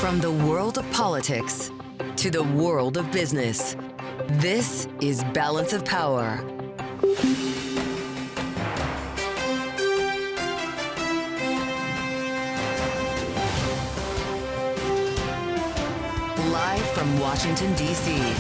From the world of politics to the world of business, this is Balance of Power. Live from Washington, D.C.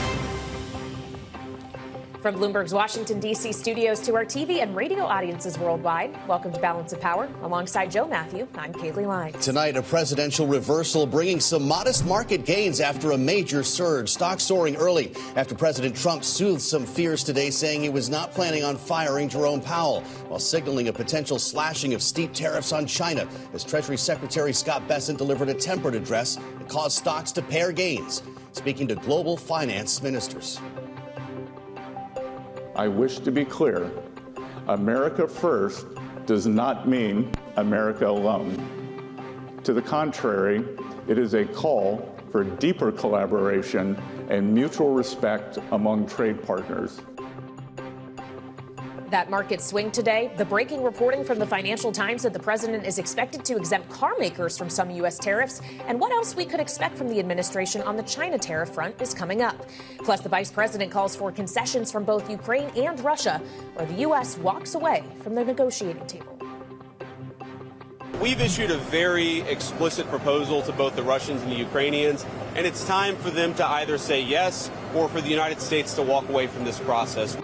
From Bloomberg's Washington, D.C. studios to our TV and radio audiences worldwide, welcome to Balance of Power. Alongside Joe Mathieu, I'm Kailey, Leinz. Tonight, a presidential reversal bringing some modest market gains after a major surge. Stocks soaring early after President Trump soothed some fears today, saying he was not planning on firing Jerome Powell, while signaling a potential slashing of steep tariffs on China, as Treasury Secretary Scott Bessent delivered a tempered address that caused stocks to pare gains, speaking to global finance ministers. I wish to be clear, America first does not mean America alone. To the contrary, it is a call for deeper collaboration and mutual respect among trade partners. That market swing today, the breaking reporting from the Financial Times that the president is expected to exempt carmakers from some U.S. tariffs, and what else we could expect from the administration on the China tariff front is coming up. Plus, the vice president calls for concessions from both Ukraine and Russia, where the U.S. walks away from the negotiating table. We've issued a very explicit proposal to both the Russians and the Ukrainians, and it's time for them to either say yes or for the United States to walk away from this process.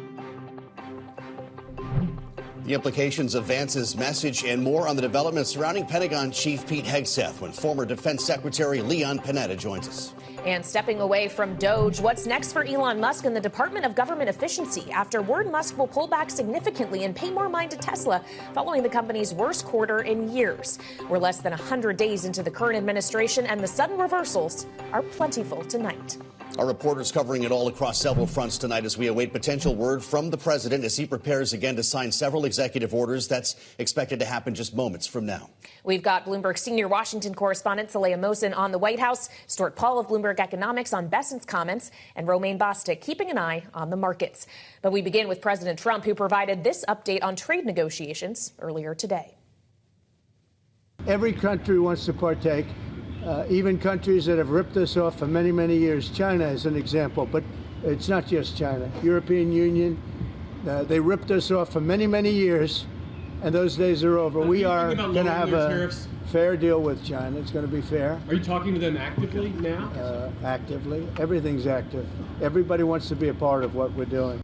The implications of Vance's message and more on the developments surrounding Pentagon Chief Pete Hegseth when former Defense Secretary Leon Panetta joins us. And stepping away from DOGE, what's next for Elon Musk and the Department of Government Efficiency after word Musk will pull back significantly and pay more mind to Tesla following the company's worst quarter in years. We're less than 100 days into the current administration, and the sudden reversals are plentiful tonight. Our reporters covering it all across several fronts tonight as we await potential word from the president as he prepares again to sign several executive orders. That's expected to happen just moments from now. We've got Bloomberg senior Washington correspondent Saleha Mohsin on the White House, Stuart of Bloomberg Economics on Bessent's comments, and Romaine Bostick keeping an eye on the markets. But we begin with President Trump, who provided this update on trade negotiations earlier today. Every country wants to partake. Even countries that have ripped us off for many, many years. China is an example, but it's not just China. European Union, they ripped us off for many, many years, and those days are over. We are going to have a fair deal with China. It's going to be fair. Are you talking to them actively now? Actively. Everything's active. Everybody wants to be a part of what we're doing.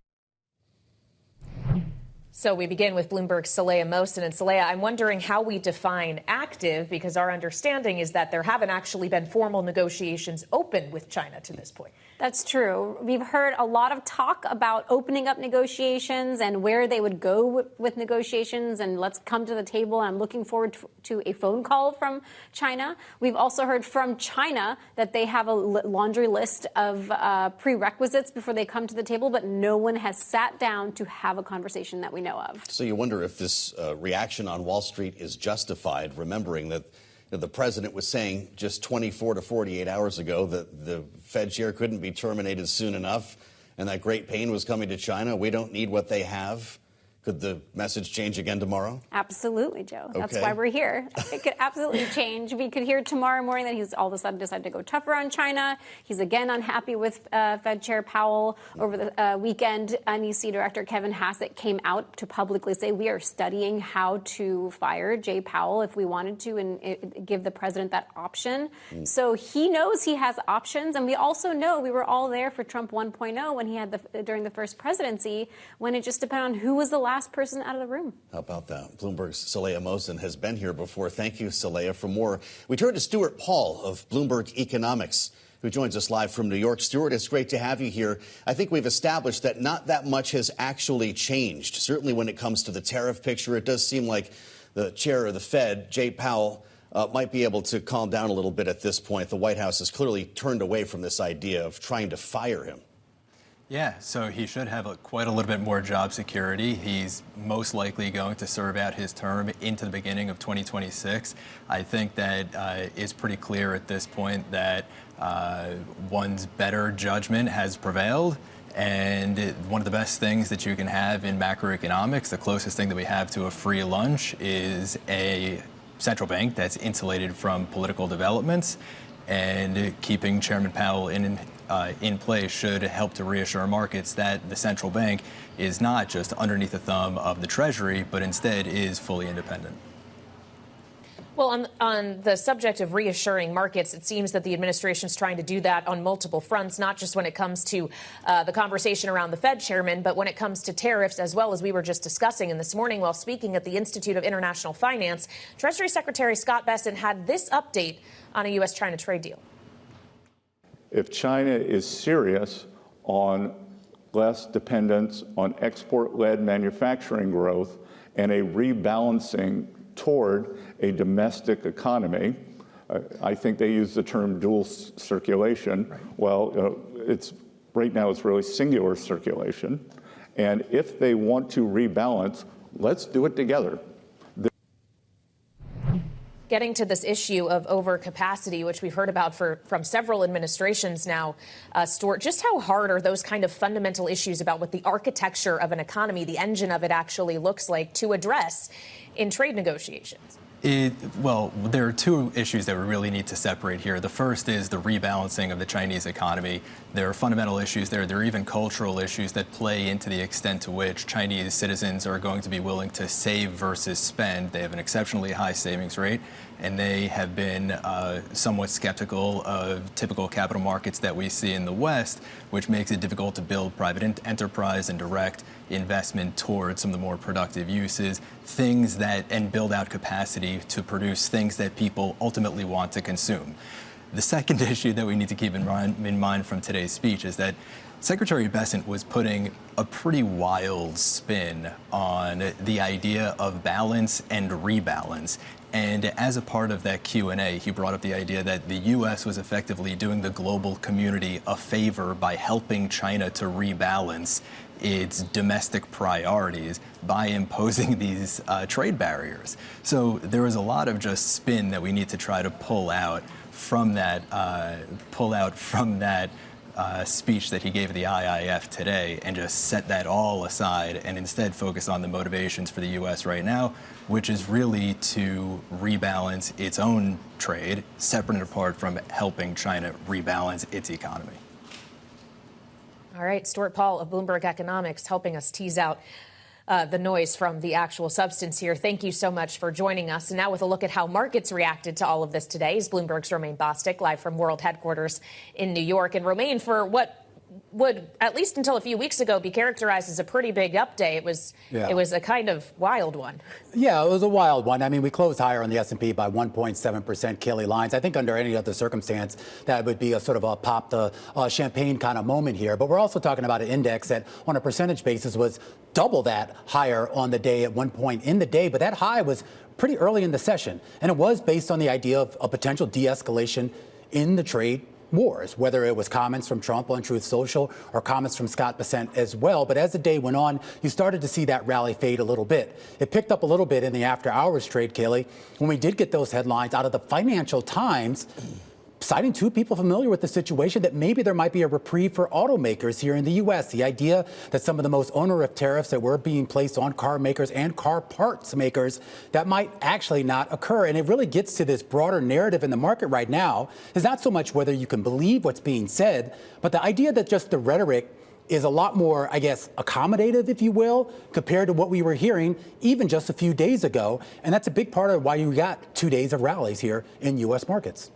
So we begin with Bloomberg's Saleha Mohsin. And Saleha, I'm wondering how we define active, because our understanding is that there haven't actually been formal negotiations open with China to this point. That's true. We've heard a lot of talk about opening up negotiations and where they would go with negotiations, and let's come to the table. I'm looking forward to a phone call from China. We've also heard from China that they have a laundry list of prerequisites before they come to the table, but no one has sat down to have a conversation that we know of. So you wonder if this reaction on Wall Street is justified, remembering that the president was saying just 24 to 48 hours ago that the Fed chair couldn't be terminated soon enough and that great pain was coming to China. We don't need what they have. Could the message change again tomorrow? Absolutely, Joe. That's why we're here. It could absolutely change. We could hear tomorrow morning that he's all of a sudden decided to go tougher on China. He's again unhappy with Fed Chair Powell. Over the weekend, NEC Director Kevin Hassett came out to publicly say we are studying how to fire Jay Powell if we wanted to and give the president that option. So he knows he has options. And we also know we were all there for Trump 1.0 when he had during the first presidency, when it just depended on who was the last person out of the room. How about that? Bloomberg's Saleha Mohsin has been here before. Thank you, Saleha. For more, we turn to Stuart of Bloomberg Economics, who joins us live from New York. Stuart, it's great to have you here. I think we've established that not that much has actually changed. Certainly when it comes to the tariff picture, it does seem like the chair of the Fed, Jay Powell, might be able to calm down a little bit at this point. The White House has clearly turned away from this idea of trying to fire him. Yeah, so he should have quite a little bit more job security. He's most likely going to serve out his term into the beginning of 2026. I think that it's pretty clear at this point that one's better judgment has prevailed. And one of the best things that you can have in macroeconomics, the closest thing that we have to a free lunch, is a central bank that's insulated from political developments. And keeping Chairman Powell in place should help to reassure markets that the central bank is not just underneath the thumb of the Treasury, but instead is fully independent. Well, on the subject of reassuring markets, it seems that the administration is trying to do that on multiple fronts, not just when it comes to the conversation around the Fed chairman, but when it comes to tariffs, as well as we were just discussing. And this morning, while speaking at the Institute of International Finance, Treasury Secretary Scott Bessent had this update on a U.S.-China trade deal. If China is serious on less dependence on export-led manufacturing growth and a rebalancing toward a domestic economy, I think they use the term dual circulation. Right. Well, right now it's really singular circulation. And if they want to rebalance, let's do it together. Getting to this issue of overcapacity, which we've heard about from several administrations now, Stuart, just how hard are those kind of fundamental issues about what the architecture of an economy, the engine of it actually looks like, to address in trade negotiations? Well, there are two issues that we really need to separate here. The first is the rebalancing of the Chinese economy. There are fundamental issues there. There are even cultural issues that play into the extent to which Chinese citizens are going to be willing to save versus spend. They have an exceptionally high savings rate, and they have been somewhat skeptical of typical capital markets that we see in the West, which makes it difficult to build private enterprise and direct investment towards some of the more productive uses, and build out capacity to produce things that people ultimately want to consume. The second issue that we need to keep in mind from today's speech is that Secretary Bessent was putting a pretty wild spin on the idea of balance and rebalance. And as a part of that Q&A, he brought up the idea that the U.S. was effectively doing the global community a favor by helping China to rebalance its domestic priorities by imposing these trade barriers. So there is a lot of just spin that we need to try to pull out from that speech that he gave the IIF today, and just set that all aside and instead focus on the motivations for the U.S. right now, which is really to rebalance its own trade, separate and apart from helping China rebalance its economy. All right, Stuart Paul of Bloomberg Economics helping us tease out the noise from the actual substance here. Thank you so much for joining us. And now with a look at how markets reacted to all of this today is Bloomberg's Romaine Bostick, live from World Headquarters in New York. And Romaine, for what would, at least until a few weeks ago, be characterized as a pretty big up day, it was a kind of wild one. Yeah, it was a wild one. I mean, we closed higher on the S&P by 1.7%, Kailey, Leinz. I think under any other circumstance, that would be a sort of a pop the champagne kind of moment here. But we're also talking about an index that, on a percentage basis, was double that higher on the day at one point in the day. But that high was pretty early in the session. And it was based on the idea of a potential de-escalation in the trade wars, whether it was comments from Trump on Truth Social or comments from Scott Bessent as well. But as the day went on, you started to see that rally fade a little bit. It picked up a little bit in the after hours trade, Kailey, when we did get those headlines out of the Financial Times, citing two people familiar with the situation, that maybe there might be a reprieve for automakers here in the U.S. The idea that some of the most onerous tariffs that were being placed on car makers and car parts makers, that might actually not occur. And it really gets to this broader narrative in the market right now is not so much whether you can believe what's being said, but the idea that just the rhetoric is a lot more, I guess, accommodative, if you will, compared to what we were hearing even just a few days ago. And that's a big part of why you got 2 days of rallies here in U.S. markets.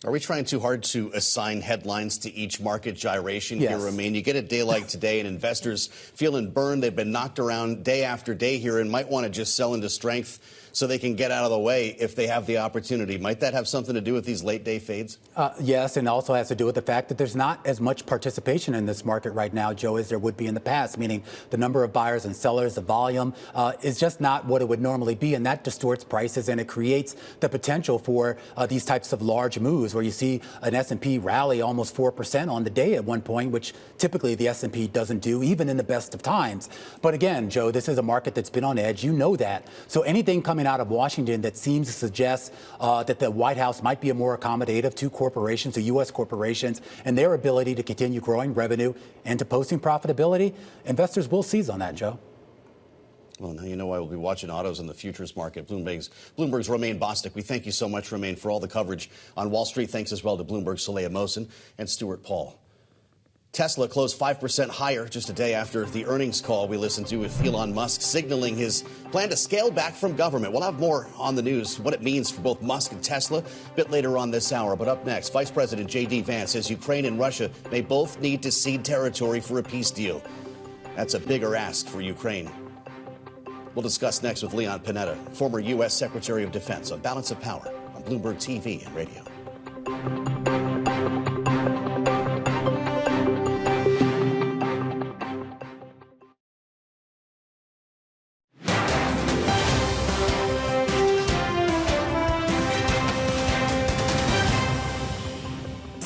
Are we trying too hard to assign headlines to each market gyration here, Romaine? You get a day like today and investors feeling burned. They've been knocked around day after day here and might want to just sell into strength so they can get out of the way if they have the opportunity. Might that have something to do with these late day fades? Yes, and also has to do with the fact that there's not as much participation in this market right now, Joe, as there would be in the past, meaning the number of buyers and sellers, the volume is just not what it would normally be, and that distorts prices, and it creates the potential for these types of large moves where you see an S&P rally almost 4% on the day at one point, which typically the S&P doesn't do, even in the best of times. But again, Joe, this is a market that's been on edge. You know that. So anything coming out of Washington that seems to suggest that the White House might be more accommodative to corporations, to U.S. corporations, and their ability to continue growing revenue and to posting profitability, investors will seize on that, Joe. Well, now you know why we'll be watching autos in the futures market. Bloomberg's Romaine Bostick. We thank you so much, Romaine, for all the coverage on Wall Street. Thanks as well to Bloomberg's Saleha Mohsin and Stuart Paul. Tesla closed 5% higher just a day after the earnings call we listened to with Elon Musk signaling his plan to scale back from government. We'll have more on the news, what it means for both Musk and Tesla, a bit later on this hour. But up next, Vice President J.D. Vance says Ukraine and Russia may both need to cede territory for a peace deal. That's a bigger ask for Ukraine. We'll discuss next with Leon Panetta, former U.S. Secretary of Defense, on Balance of Power on Bloomberg TV and radio.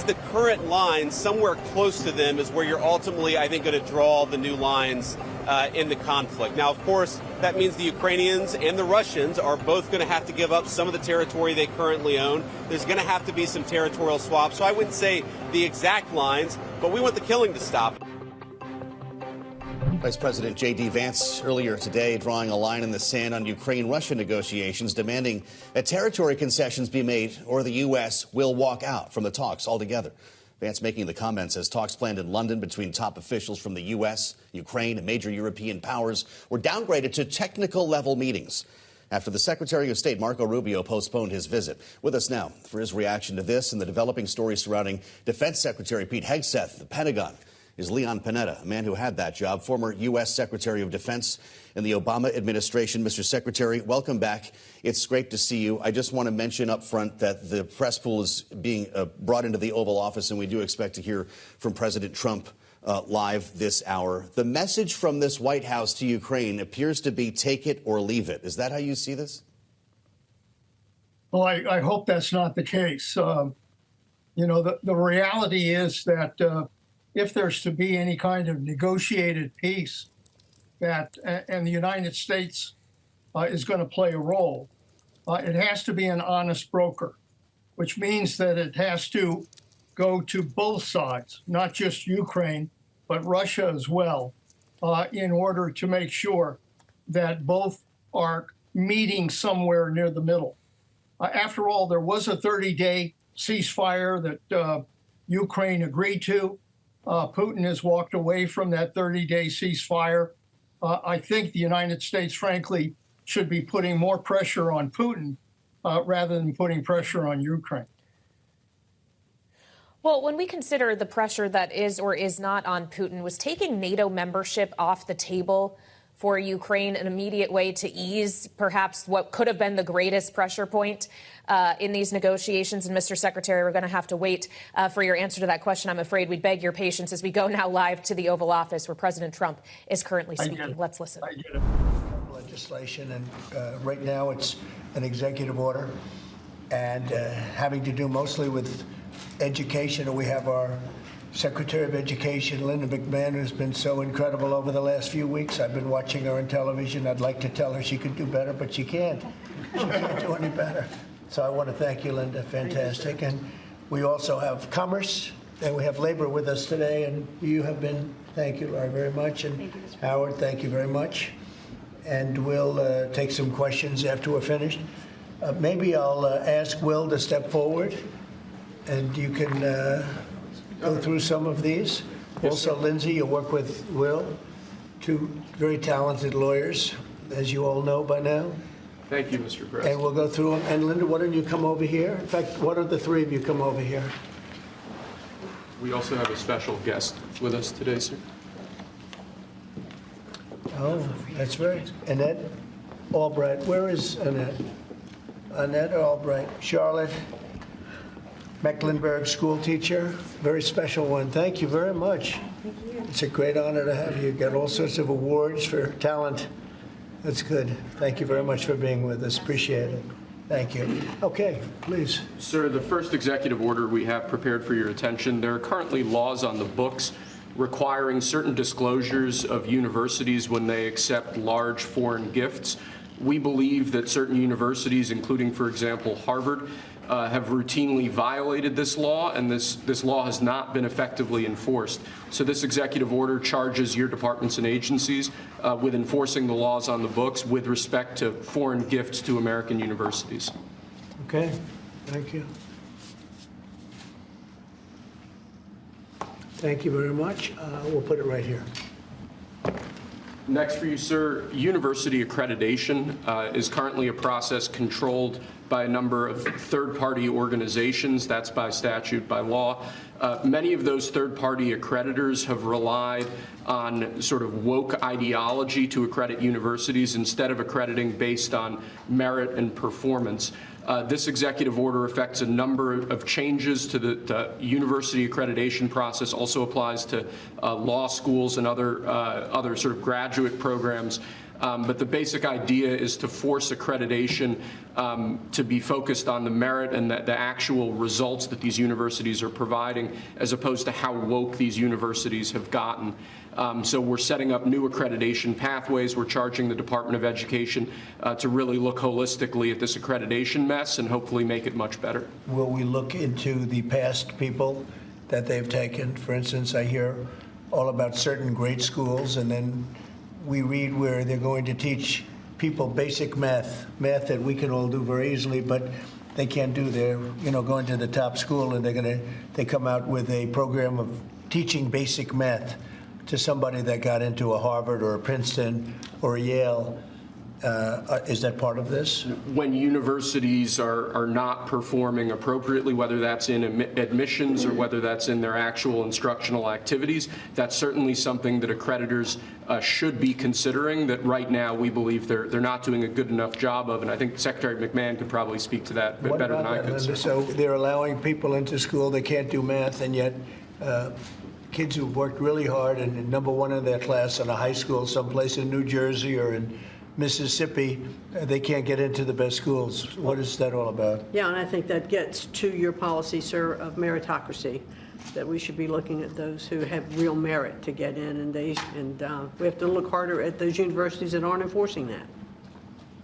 The current line, somewhere close to them, is where you're ultimately, I think, going to draw the new lines in the conflict. Now, of course, that means the Ukrainians and the Russians are both going to have to give up some of the territory they currently own. There's going to have to be some territorial swaps. So I wouldn't say the exact lines, but we want the killing to stop. Vice President J.D. Vance earlier today drawing a line in the sand on Ukraine-Russia negotiations, demanding that territory concessions be made or the U.S. will walk out from the talks altogether. Vance making the comments as talks planned in London between top officials from the U.S., Ukraine, and major European powers were downgraded to technical level meetings after the Secretary of State, Marco Rubio, postponed his visit. With us now for his reaction to this and the developing story surrounding Defense Secretary Pete Hegseth, the Pentagon, is Leon Panetta, a man who had that job, former U.S. Secretary of Defense in the Obama administration. Mr. Secretary, welcome back. It's great to see you. I just want to mention up front that the press pool is being brought into the Oval Office, and we do expect to hear from President Trump live this hour. The message from this White House to Ukraine appears to be take it or leave it. Is that how you see this? Well, I hope that's not the case. The reality is that if there's to be any kind of negotiated peace, and the United States is going to play a role, it has to be an honest broker, which means that it has to go to both sides, not just Ukraine, but Russia as well, in order to make sure that both are meeting somewhere near the middle. After all, there was a 30-day ceasefire that Ukraine agreed to. Putin has walked away from that 30-day ceasefire. I think the United States, frankly, should be putting more pressure on Putin rather than putting pressure on Ukraine. Well, when we consider the pressure that is or is not on Putin, was taking NATO membership off the table for Ukraine an immediate way to ease perhaps what could have been the greatest pressure point in these negotiations? And Mr. Secretary, we're going to have to wait for your answer to that question. I'm afraid we beg your patience as we go now live to the Oval Office where President Trump is currently speaking. Let's listen. Legislation, and right now it's an executive order and having to do mostly with education. We have our Secretary of Education, Linda McMahon, who's been so incredible over the last few weeks. I've been watching her on television. I'd like to tell her she could do better, but she can't. She can't do any better. So I want to thank you, Linda. Fantastic. And we also have Commerce, and we have Labor with us today. And you have been, thank you, Laura, very much. And Howard, thank you very much. And we'll take some questions after we're finished. Maybe I'll ask Will to step forward, and you can go through some of these. Yes, also, sir. Lindsay, you work with Will, two very talented lawyers, as you all know by now. Thank you, Mr. President. And we'll go through them. And Linda, why don't you come over here? In fact, why don't the three of you come over here? We also have a special guest with us today, sir. Oh, that's right. Annette Albright. Where is Annette? Annette Albright. Charlotte Mecklenburg, school teacher. Very special one. Thank you very much. Thank you. It's a great honor to have you. Got all sorts of awards for talent. That's good. Thank you very much for being with us. Appreciate it. Thank you. Okay, please. Sir, the first executive order we have prepared for your attention, there are currently laws on the books requiring certain disclosures of universities when they accept large foreign gifts. We believe that certain universities, including, for example, Harvard, have routinely violated this law, and this law has not been effectively enforced. So this executive order charges your departments and agencies with enforcing the laws on the books with respect to foreign gifts to American universities. Okay, thank you. Thank you very much. We'll put it right here. Next for you, sir, university accreditation is currently a process controlled by a number of third-party organizations. That's by statute, by law. Many of those third-party accreditors have relied on sort of woke ideology to accredit universities instead of accrediting based on merit and performance. This executive order affects a number of changes to the university accreditation process, also applies to law schools and other sort of graduate programs. But the basic idea is to force accreditation to be focused on the merit and the actual results that these universities are providing, as opposed to how woke these universities have gotten. So we're setting up new accreditation pathways. We're charging the Department of Education to really look holistically at this accreditation mess and hopefully make it much better. Will we look into the past people that they've taken? For instance, I hear all about certain great schools, and then we read where they're going to teach people basic math that we can all do very easily, but they can't do. They're, going to the top school, and they come out with a program of teaching basic math to somebody that got into a Harvard or a Princeton or a Yale. Is that part of this? When universities are not performing appropriately, whether that's in admissions or whether that's in their actual instructional activities, that's certainly something that accreditors should be considering, that right now we believe they're not doing a good enough job of, and I think Secretary McMahon could probably speak to that better than I could. So they're allowing people into school that can't do math, and yet kids who've worked really hard and number one in their class in a high school someplace in New Jersey or in Mississippi, they can't get into the best schools. What is that all about? Yeah, and I think that gets to your policy, sir, of meritocracy, that we should be looking at those who have real merit to get in, and we have to look harder at those universities that aren't enforcing that.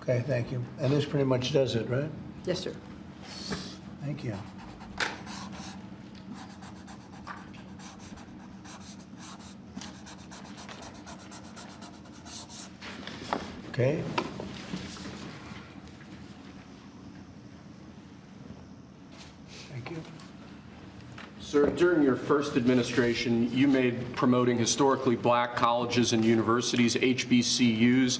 Okay, thank you. And this pretty much does it, right? Yes, sir. Thank you. Okay. Thank you. Sir, during your first administration, you made promoting historically black colleges and universities, HBCUs,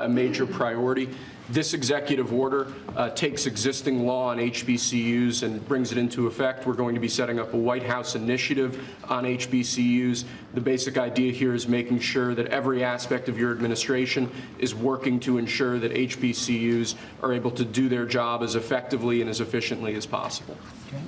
a major priority. This executive order takes existing law on HBCUs and brings it into effect. We're going to be setting up a White House initiative on HBCUs. The basic idea here is making sure that every aspect of your administration is working to ensure that HBCUs are able to do their job as effectively and as efficiently as possible. Okay.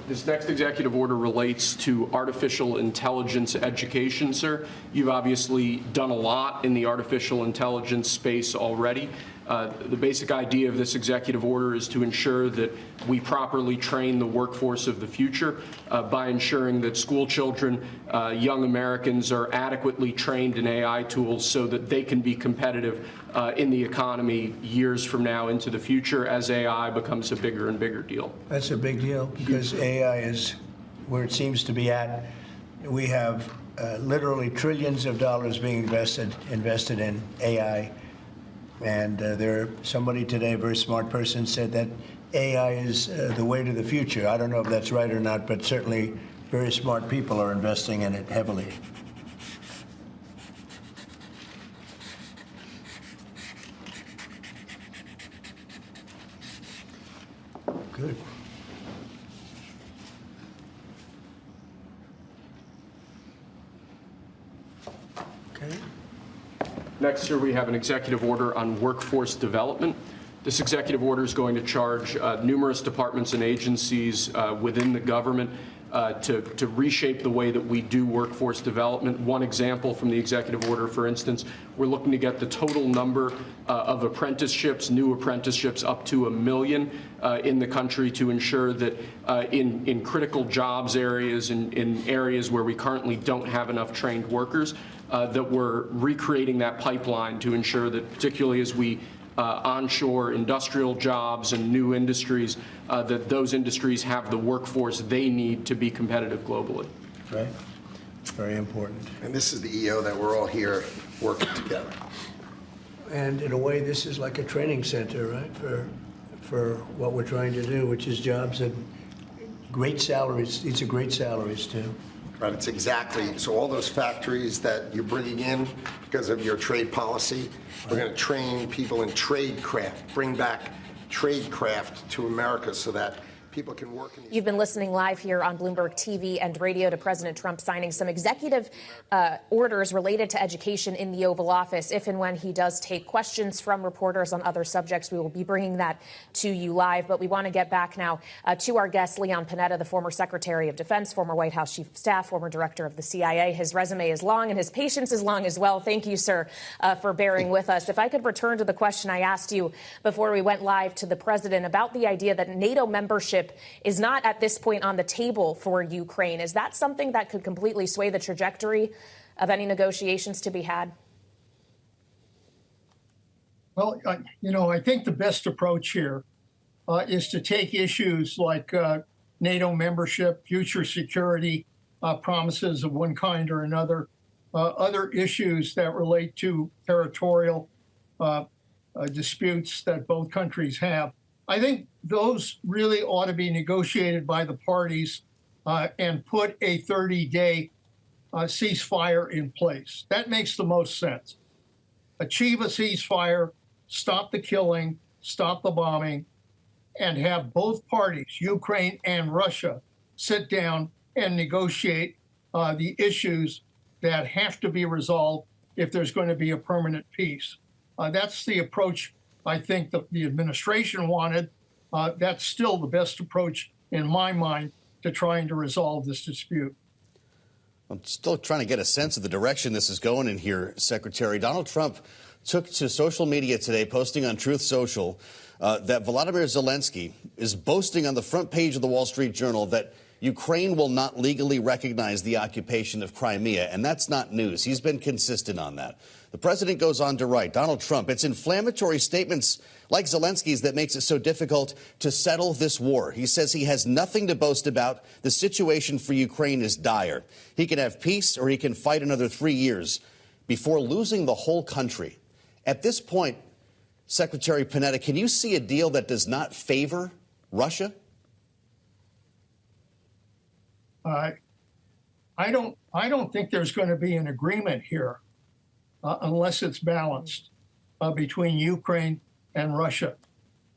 This next executive order relates to artificial intelligence education, sir. You've obviously done a lot in the artificial intelligence space already. The basic idea of this executive order is to ensure that we properly train the workforce of the future by ensuring that school children, young Americans, are adequately trained in AI tools so that they can be competitive in the economy years from now into the future as AI becomes a bigger and bigger deal. That's a big deal because AI is where it seems to be at. We have literally trillions of dollars being invested in AI. And somebody today, a very smart person, said that AI is the way to the future. I don't know if that's right or not, but certainly very smart people are investing in it heavily. Good. Okay. Next, sir, we have an executive order on workforce development. This executive order is going to charge numerous departments and agencies within the government to reshape the way that we do workforce development. One example from the executive order, for instance, we're looking to get the total number of apprenticeships, new apprenticeships, up to 1 million in the country to ensure that in critical jobs areas, in areas where we currently don't have enough trained workers, that we're recreating that pipeline to ensure that, particularly as we onshore industrial jobs and new industries, that those industries have the workforce they need to be competitive globally. Right. Very important. And this is the EO that we're all here working together. And in a way, this is like a training center, right, for what we're trying to do, which is jobs and great salaries. These are great salaries, too. Right, it's exactly, so all those factories that you're bringing in because of your trade policy, we're going to train people in trade craft, bring back trade craft to America so that people can work in these. You've been listening live here on Bloomberg TV and radio to President Trump signing some executive orders related to education in the Oval Office. If and when he does take questions from reporters on other subjects, we will be bringing that to you live. But we want to get back now to our guest, Leon Panetta, the former Secretary of Defense, former White House Chief of Staff, former Director of the CIA. His resume is long and his patience is long as well. Thank you, sir, for bearing with us. If I could return to the question I asked you before we went live to the president about the idea that NATO membership is not at this point on the table for Ukraine. Is that something that could completely sway the trajectory of any negotiations to be had? Well, I think the best approach here is to take issues like NATO membership, future security promises of one kind or another, other issues that relate to territorial disputes that both countries have. I think those really ought to be negotiated by the parties and put a 30-day ceasefire in place. That makes the most sense. Achieve a ceasefire, stop the killing, stop the bombing, and have both parties, Ukraine and Russia, sit down and negotiate the issues that have to be resolved if there's going to be a permanent peace. That's the approach I think the administration wanted. That's still the best approach in my mind to trying to resolve this dispute. I'm still trying to get a sense of the direction this is going in here, Secretary. Donald Trump took to social media today, posting on Truth Social, that Volodymyr Zelensky is boasting on the front page of the Wall Street Journal that Ukraine will not legally recognize the occupation of Crimea, and that's not news. He's been consistent on that. The president goes on to write, Donald Trump, it's inflammatory statements like Zelensky's that makes it so difficult to settle this war. He says he has nothing to boast about. The situation for Ukraine is dire. He can have peace or he can fight another 3 years before losing the whole country. At this point, Secretary Panetta, can you see a deal that does not favor Russia? I don't think there's going to be an agreement here unless it's balanced between Ukraine and Russia.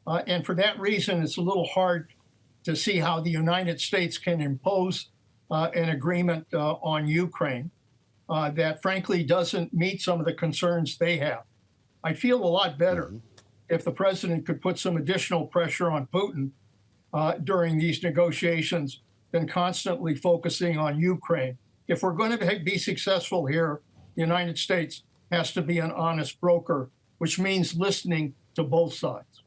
And for that reason, it's a little hard to see how the United States can impose an agreement on Ukraine that frankly doesn't meet some of the concerns they have. I'd feel a lot better if the president could put some additional pressure on Putin during these negotiations than constantly focusing on Ukraine. If we're going to be successful here, the United States has to be an honest broker, which means listening to both sides.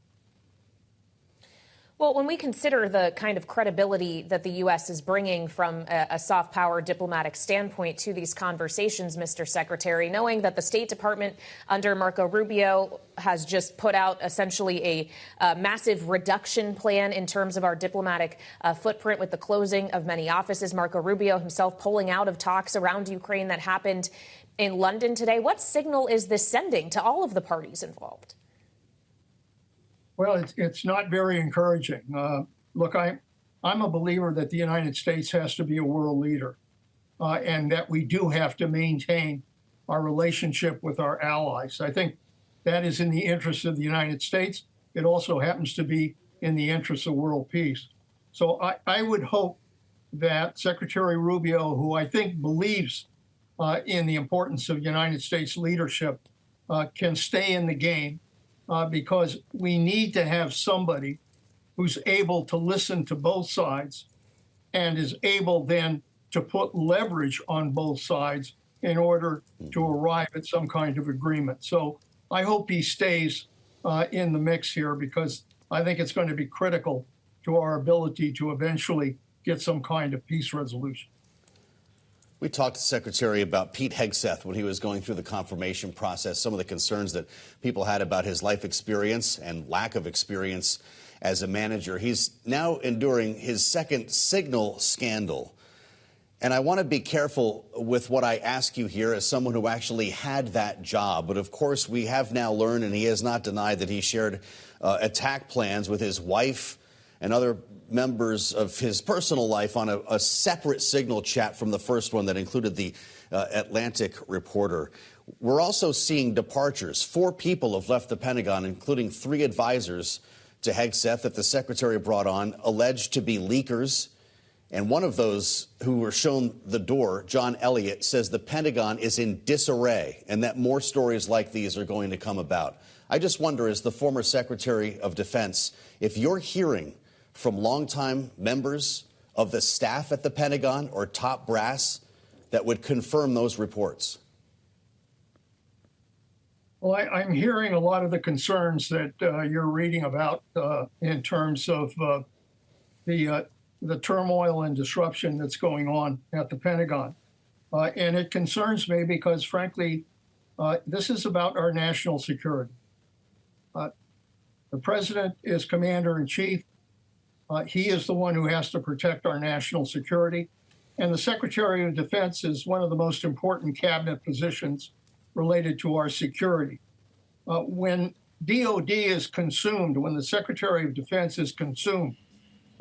Well, when we consider the kind of credibility that the U.S. is bringing from a soft power diplomatic standpoint to these conversations, Mr. Secretary, knowing that the State Department under Marco Rubio has just put out essentially a massive reduction plan in terms of our diplomatic footprint with the closing of many offices, Marco Rubio himself pulling out of talks around Ukraine that happened in London today. What signal is this sending to all of the parties involved? Well, it's not very encouraging. Look, I'm a believer that the United States has to be a world leader and that we do have to maintain our relationship with our allies. I think that is in the interest of the United States. It also happens to be in the interest of world peace. So I would hope that Secretary Rubio, who I think believes in the importance of United States leadership, can stay in the game. Because we need to have somebody who's able to listen to both sides and is able then to put leverage on both sides in order to arrive at some kind of agreement. So I hope he stays in the mix here, because I think it's going to be critical to our ability to eventually get some kind of peace resolution. We talked to Secretary about Pete Hegseth when he was going through the confirmation process, some of the concerns that people had about his life experience and lack of experience as a manager. He's now enduring his second signal scandal. And I want to be careful with what I ask you here as someone who actually had that job. But of course, we have now learned, and he has not denied, that he shared attack plans with his wife and other members of his personal life on a separate signal chat from the first one that included the Atlantic reporter. We're also seeing departures. 4 people have left the Pentagon, including 3 advisors to Hegseth that the secretary brought on, alleged to be leakers. And one of those who were shown the door, John Elliott, says the Pentagon is in disarray and that more stories like these are going to come about. I just wonder, as the former Secretary of Defense, if you're hearing from longtime members of the staff at the Pentagon or top brass that would confirm those reports. Well, I'm hearing a lot of the concerns that you're reading about in terms of the turmoil and disruption that's going on at the Pentagon. And it concerns me because, frankly, this is about our national security. The president is commander-in-chief. He is the one who has to protect our national security. And the Secretary of Defense is one of the most important cabinet positions related to our security. When DOD is consumed, when the Secretary of Defense is consumed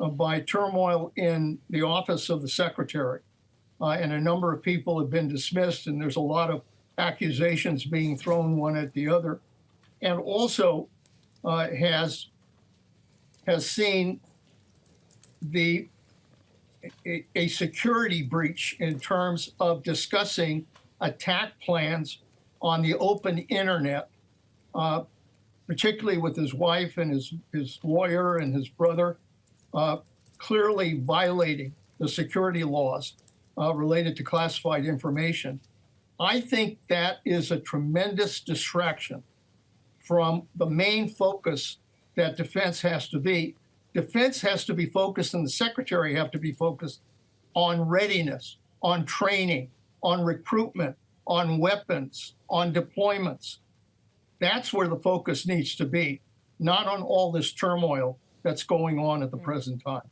by turmoil in the office of the Secretary, and a number of people have been dismissed, and there's a lot of accusations being thrown one at the other, and also has seen a security breach in terms of discussing attack plans on the open internet, particularly with his wife and his lawyer and his brother, clearly violating the security laws related to classified information. I think that is a tremendous distraction from the main focus that defense has to be. Defense has to be focused, and the secretary have to be focused on readiness, on training, on recruitment, on weapons, on deployments. That's where the focus needs to be, not on all this turmoil that's going on at the present time.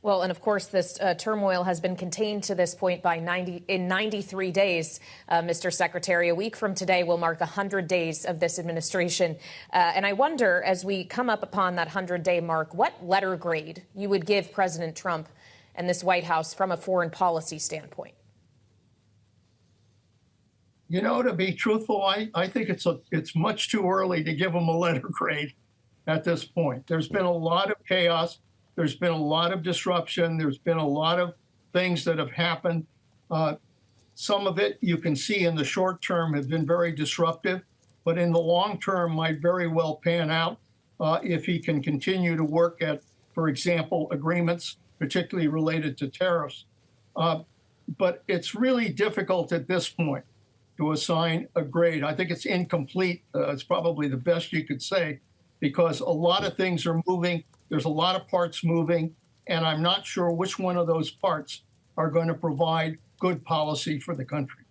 Well, and of course, this turmoil has been contained to this point by 93 days, Mr. Secretary. A week from today will mark 100 days of this administration. And I wonder, as we come up upon that 100-day mark, what letter grade you would give President Trump and this White House from a foreign policy standpoint? You know, to be truthful, I think it's much too early to give them a letter grade at this point. There's been a lot of chaos. There's been a lot of disruption. There's been a lot of things that have happened. Some of it you can see in the short term have been very disruptive, but in the long term might very well pan out if he can continue to work at, for example, agreements, particularly related to tariffs. But it's really difficult at this point to assign a grade. I think it's incomplete. It's probably the best you could say, because a lot of things are moving. There's a lot of parts moving, and I'm not sure which one of those parts are going to provide good policy for the country.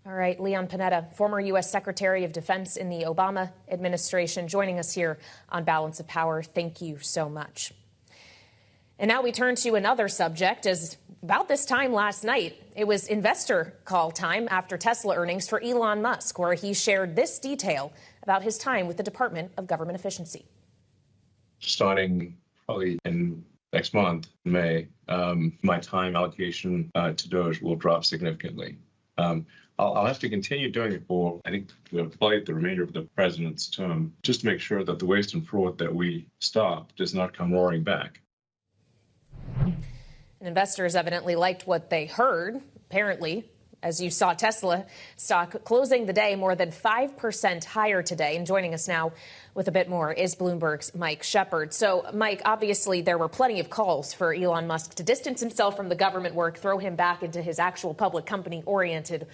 All right, Leon Panetta, former U.S. Secretary of Defense in the Obama administration, joining us here on Balance of Power. Thank you so much. And now we turn to another subject. As about this time last night, it was investor call time after Tesla earnings for Elon Musk, where he shared this detail about his time with the Department of Government Efficiency. Starting probably in next month, May, my time allocation to DOGE will drop significantly. I'll have to continue doing it for, I think, the remainder of the president's term, just to make sure that the waste and fraud that we stop does not come roaring back. And investors evidently liked what they heard. Apparently, As you saw, Tesla stock closing the day more than 5% higher today. And joining us now with a bit more is Bloomberg's Mike Shepard. So, Mike, obviously there were plenty of calls for Elon Musk to distance himself from the government work, throw him back into his actual public company-oriented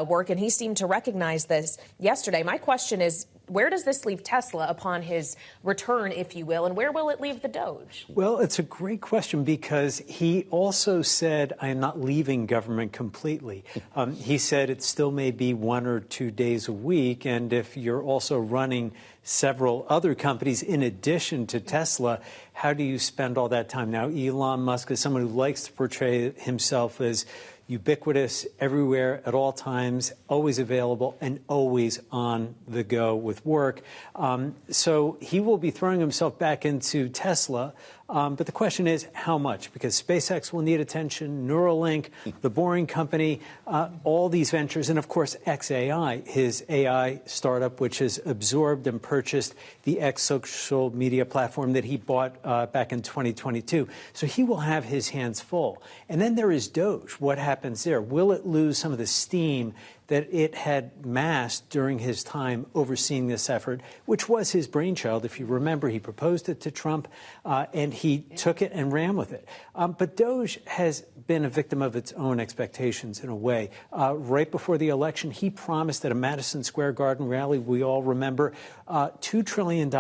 work, and he seemed to recognize this yesterday. My question is, where does this leave Tesla upon his return, if you will, and where will it leave the DOGE? Well, it's a great question because he also said, I am not leaving government completely. He said it still may be 1 or 2 days a week, and if you're also running several other companies in addition to Tesla, how do you spend all that time? Now, Elon Musk is someone who likes to portray himself as ubiquitous, everywhere, at all times, always available, and always on the go with work. So he will be throwing himself back into Tesla. But the question is, how much? Because SpaceX will need attention, Neuralink, the Boring Company, all these ventures, and, of course, xAI, his AI startup, which has absorbed and purchased the X social media platform that he bought back in 2022. So he will have his hands full. And then there is DOGE. What happens there? Will it lose some of the steam that it had massed during his time overseeing this effort, which was his brainchild? If you remember, he proposed it to Trump, and he took it and ran with it. But DOGE has been a victim of its own expectations in a way. Right before the election, he promised at a Madison Square Garden rally, we all remember, $2 trillion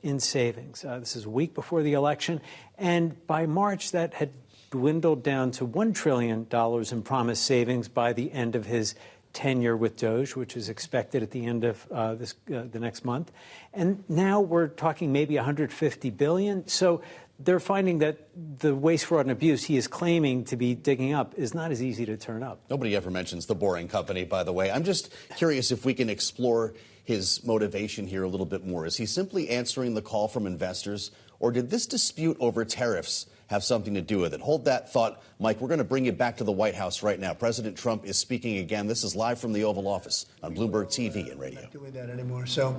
in savings. This is a week before the election. And by March, that had dwindled down to $1 trillion in promised savings by the end of his tenure with DOGE, which is expected at the end of the next month. And now we're talking maybe $150 billion. So they're finding that the waste, fraud, and abuse he is claiming to be digging up is not as easy to turn up. Nobody ever mentions the Boring Company, by the way. I'm just curious if we can explore his motivation here a little bit more. Is he simply answering the call from investors, or did this dispute over tariffs have something to do with it? Hold that thought, Mike. We're going to bring you back to the White House right now. President Trump is speaking again. This is live from the Oval Office on Bloomberg TV and radio. We're not doing that anymore. So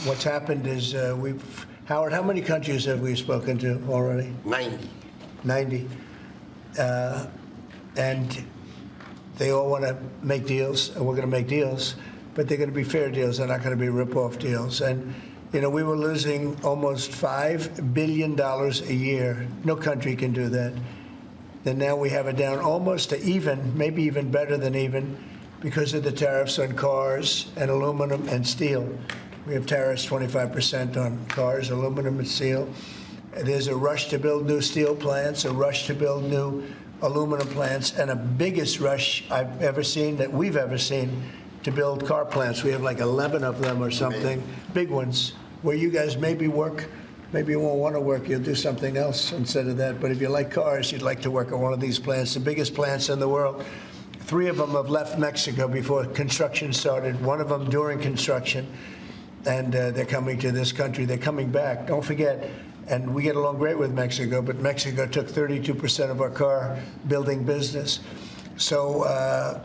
what's happened is Howard, how many countries have we spoken to already? 90. And they all want to make deals, and we're going to make deals, but they're going to be fair deals. They're not going to be rip-off deals. And you know, we were losing almost $5 billion a year. No country can do that. And now we have it down almost to even, maybe even better than even, because of the tariffs on cars and aluminum and steel. We have tariffs 25% on cars, aluminum, and steel. There's a rush to build new steel plants, a rush to build new aluminum plants, and a biggest rush I've ever seen, that we've ever seen, to build car plants. We have like 11 of them or something, big ones, where you guys maybe work, maybe you won't want to work, you'll do something else instead of that. But if you like cars, you'd like to work at one of these plants, the biggest plants in the world. 3 of them have left Mexico before construction started, 1 of them during construction, and they're coming to this country. They're coming back. Don't forget, and we get along great with Mexico, but Mexico took 32% of our car building business. So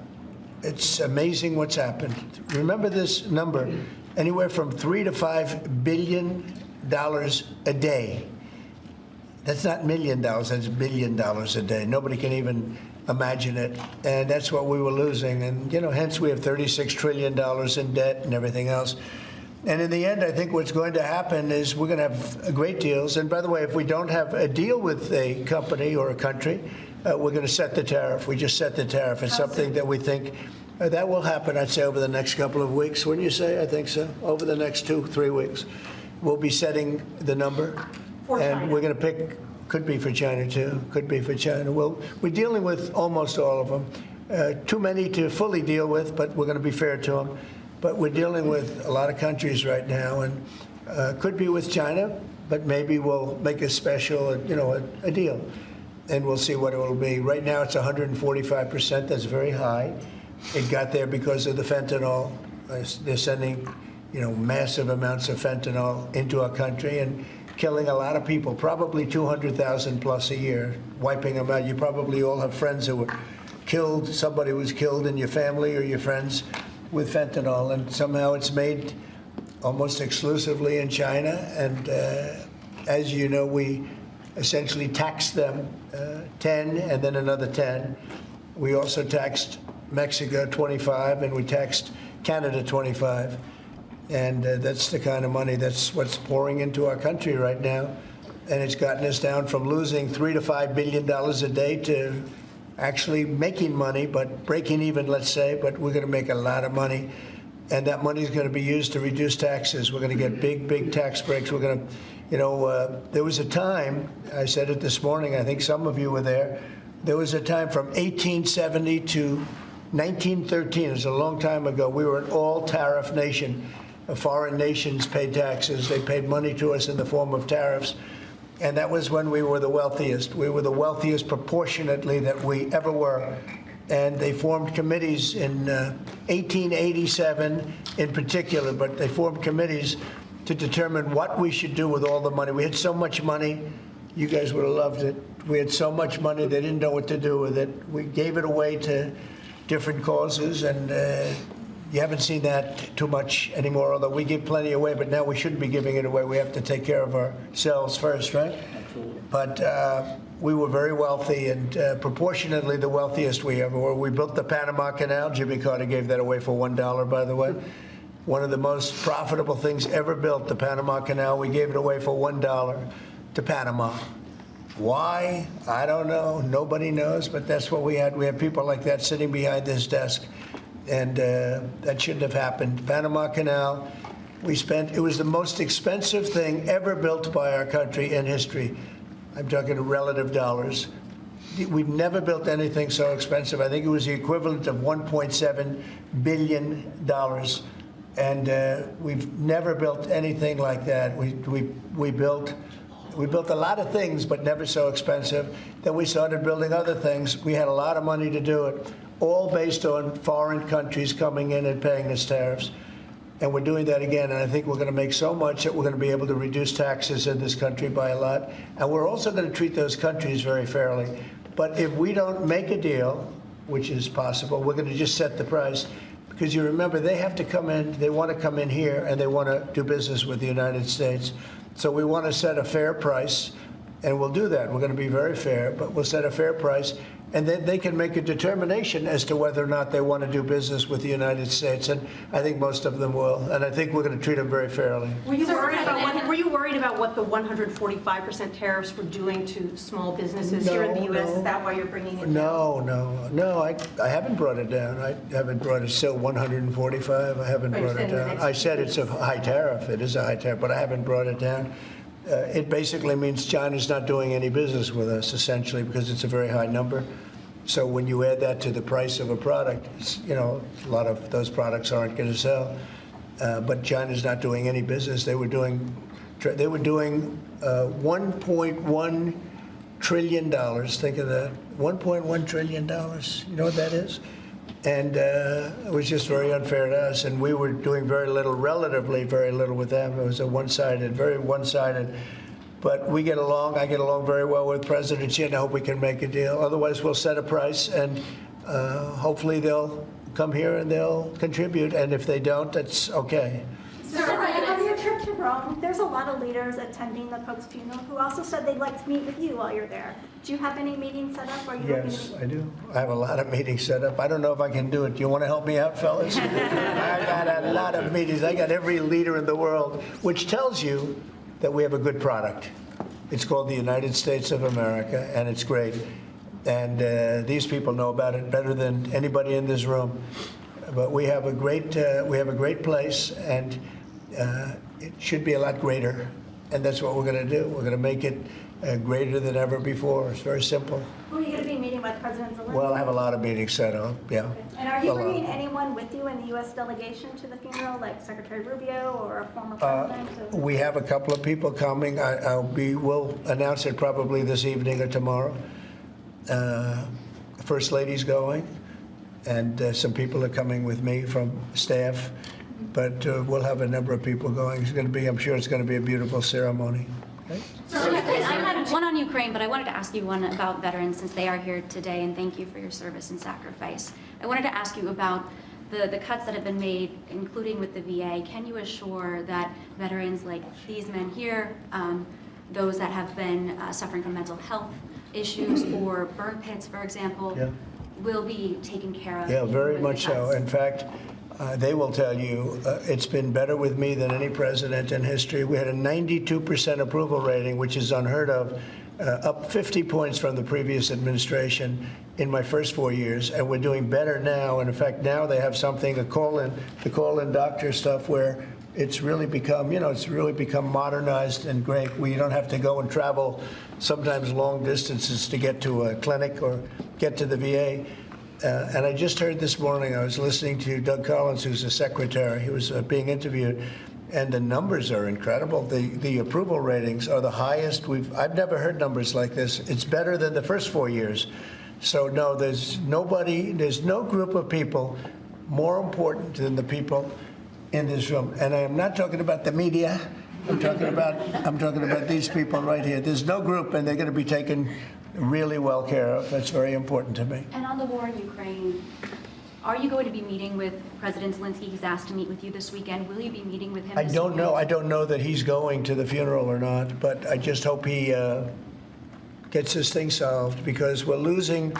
it's amazing what's happened. Remember this number, anywhere from $3 to $5 billion a day. That's not $1 million, that's $1 billion a day. Nobody can even imagine it. And that's what we were losing. And, you know, hence we have $36 trillion in debt and everything else. And in the end, I think what's going to happen is we're going to have great deals. And by the way, if we don't have a deal with a company or a country, we're going to set the tariff. We just set the tariff. It's something that we think that will happen, I'd say, over the next couple of weeks. Wouldn't you say? I think so. Over the next 2-3 weeks, we'll be setting the number. And we're going to pick, could be for China, too. Could be for China. We're dealing with almost all of them. Too many to fully deal with, but we're going to be fair to them. But we're dealing with a lot of countries right now, and could be with China, but maybe we'll make a special, you know, a deal. And we'll see what it will be. Right now, it's 145%. That's very high. It got there because of the fentanyl. They're sending, you know, massive amounts of fentanyl into our country and killing a lot of people, probably 200,000 plus a year, wiping them out. You probably all have friends who were killed, somebody was killed in your family or your friends with fentanyl, and somehow it's made almost exclusively in China. And as you know, we essentially taxed them 10 and then another 10. We also taxed Mexico 25, and we taxed Canada 25. And that's the kind of money that's what's pouring into our country right now. And it's gotten us down from losing $3 to $5 billion a day to actually making money, but breaking even, let's say, but we're going to make a lot of money. And that money is going to be used to reduce taxes. We're going to get big tax breaks. We're going to, there was a time, I said it this morning, I think some of you were there was a time from 1870 to 1913, it was a long time ago, we were an all-tariff nation. Foreign nations paid taxes. They paid money to us in the form of tariffs. And that was when we were the wealthiest. We were the wealthiest proportionately that we ever were. And they formed committees in 1887 in particular, but they formed committees to determine what we should do with all the money. We had so much money, you guys would have loved it. We had so much money, they didn't know what to do with it. We gave it away to different causes, and you haven't seen that too much anymore, although we give plenty away, but now we shouldn't be giving it away. We have to take care of ourselves first, right? Absolutely. But we were very wealthy, and proportionately the wealthiest we ever were. We built the Panama Canal. Jimmy Carter gave that away for $1, by the way. One of the most profitable things ever built, the Panama Canal. We gave it away for $1 to Panama. Why? I don't know. Nobody knows, but that's what we had. We had people like that sitting behind this desk. And that shouldn't have happened. Panama Canal, it was the most expensive thing ever built by our country in history. I'm talking relative dollars. We've never built anything so expensive. I think it was the equivalent of $1.7 billion. And we've never built anything like that. We built a lot of things, but never so expensive. Then we started building other things. We had a lot of money to do it, all based on foreign countries coming in and paying us tariffs. And we're doing that again. And I think we're going to make so much that we're going to be able to reduce taxes in this country by a lot. And we're also going to treat those countries very fairly. But if we don't make a deal, which is possible, we're going to just set the price. Because you remember, they have to come in, they want to come in here, and they want to do business with the United States. So we want to set a fair price, and we'll do that. We're going to be very fair, but we'll set a fair price, and then they can make a determination as to whether or not they want to do business with the United States. And I think most of them will, and I think we're going to treat them very fairly. Were you worried about what the 145% tariffs were doing to small businesses here in the U.S.? Is that why you're bringing it down? No. I haven't brought it down. I haven't brought it. Still 145. I haven't brought it down. I said it's a high tariff. It is a high tariff, but I haven't brought it down. It basically means China's not doing any business with us, essentially, because it's a very high number. So when you add that to the price of a product, a lot of those products aren't going to sell. But China's not doing any business. They were doing $1.1 trillion. Think of that, $1.1 trillion. You know what that is? And it was just very unfair to us. And we were doing relatively very little with them. It was very one-sided. But we get along. I get along very well with President Xi, and I hope we can make a deal. Otherwise, we'll set a price, and hopefully they'll come here and they'll contribute. And if they don't, that's okay. On your trip to Rome, there's a lot of leaders attending the Pope's funeral who also said they'd like to meet with you while you're there. Do you have any meetings set up? Yes, I do. I have a lot of meetings set up. I don't know if I can do it. Do you want to help me out, fellas? I got a lot of meetings. I got every leader in the world, which tells you that we have a good product. It's called the United States of America, and it's great. And these people know about it better than anybody in this room. But we have a great place, and it should be a lot greater. And that's what we're going to do. We're going to make it greater than ever before. It's very simple. Who are you going to be meeting with, President Zelensky? Well, I have a lot of meetings set up, yeah. Okay. And are you bringing anyone with you in the U.S. delegation to the funeral, like Secretary Rubio or a former president? We have a couple of people coming. We'll announce it probably this evening or tomorrow. First Lady's going, and some people are coming with me from staff. But we'll have a number of people going. I'm sure it's going to be a beautiful ceremony. Okay? So I had one on Ukraine, but I wanted to ask you one about veterans since they are here today, and thank you for your service and sacrifice. I wanted to ask you about the cuts that have been made, including with the VA. Can you assure that veterans like these men here, those that have been suffering from mental health issues or burn pits, for example, will be taken care of. Yeah, very with much the so. cuts. In fact, they will tell you it's been better with me than any president in history. We had a 92% approval rating, which is unheard of, up 50 points from the previous administration in my first 4 years, and we're doing better now. And in fact, now they have something, the call-in doctor stuff, where it's really become, it's really become modernized and great, where you don't have to go and travel sometimes long distances to get to a clinic or get to the VA. And I just heard this morning, I was listening to Doug Collins, who's the secretary. He was being interviewed, and the numbers are incredible. The approval ratings are the highest I've never heard numbers like this. It's better than the first 4 years. So no, there's no group of people more important than the people in this room. And I am not talking about the media. I'm talking about these people right here. There's no group, and they're going to be taken really well care of. That's very important to me. And on the war in Ukraine, are you going to be meeting with President Zelensky? He's asked to meet with you this weekend. Will you be meeting with him I this don't weekend? know. I don't know that he's going to the funeral or not, but I just hope he gets this thing solved, because we're losing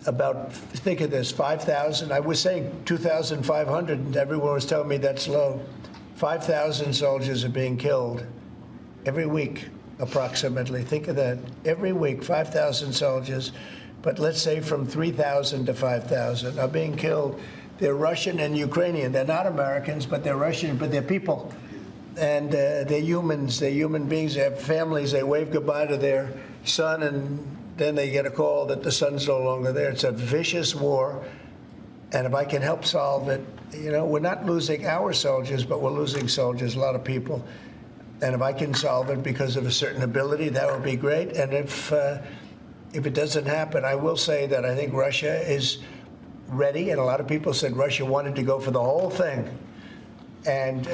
about, think of this, 5,000. I was saying 2,500, and everyone was telling me that's low. 5,000 soldiers are being killed every week, approximately. Think of that. Every week, 5,000 soldiers, but let's say from 3,000 to 5,000 are being killed. They're Russian and Ukrainian. They're not Americans, but they're Russian, but they're people. And they're humans. They're human beings. They have families. They wave goodbye to their son, and then they get a call that the son's no longer there. It's a vicious war. And if I can help solve it, we're not losing our soldiers, but we're losing soldiers, a lot of people. And if I can solve it because of a certain ability, that would be great. And if it doesn't happen, I will say that I think Russia is ready. And a lot of people said Russia wanted to go for the whole thing. And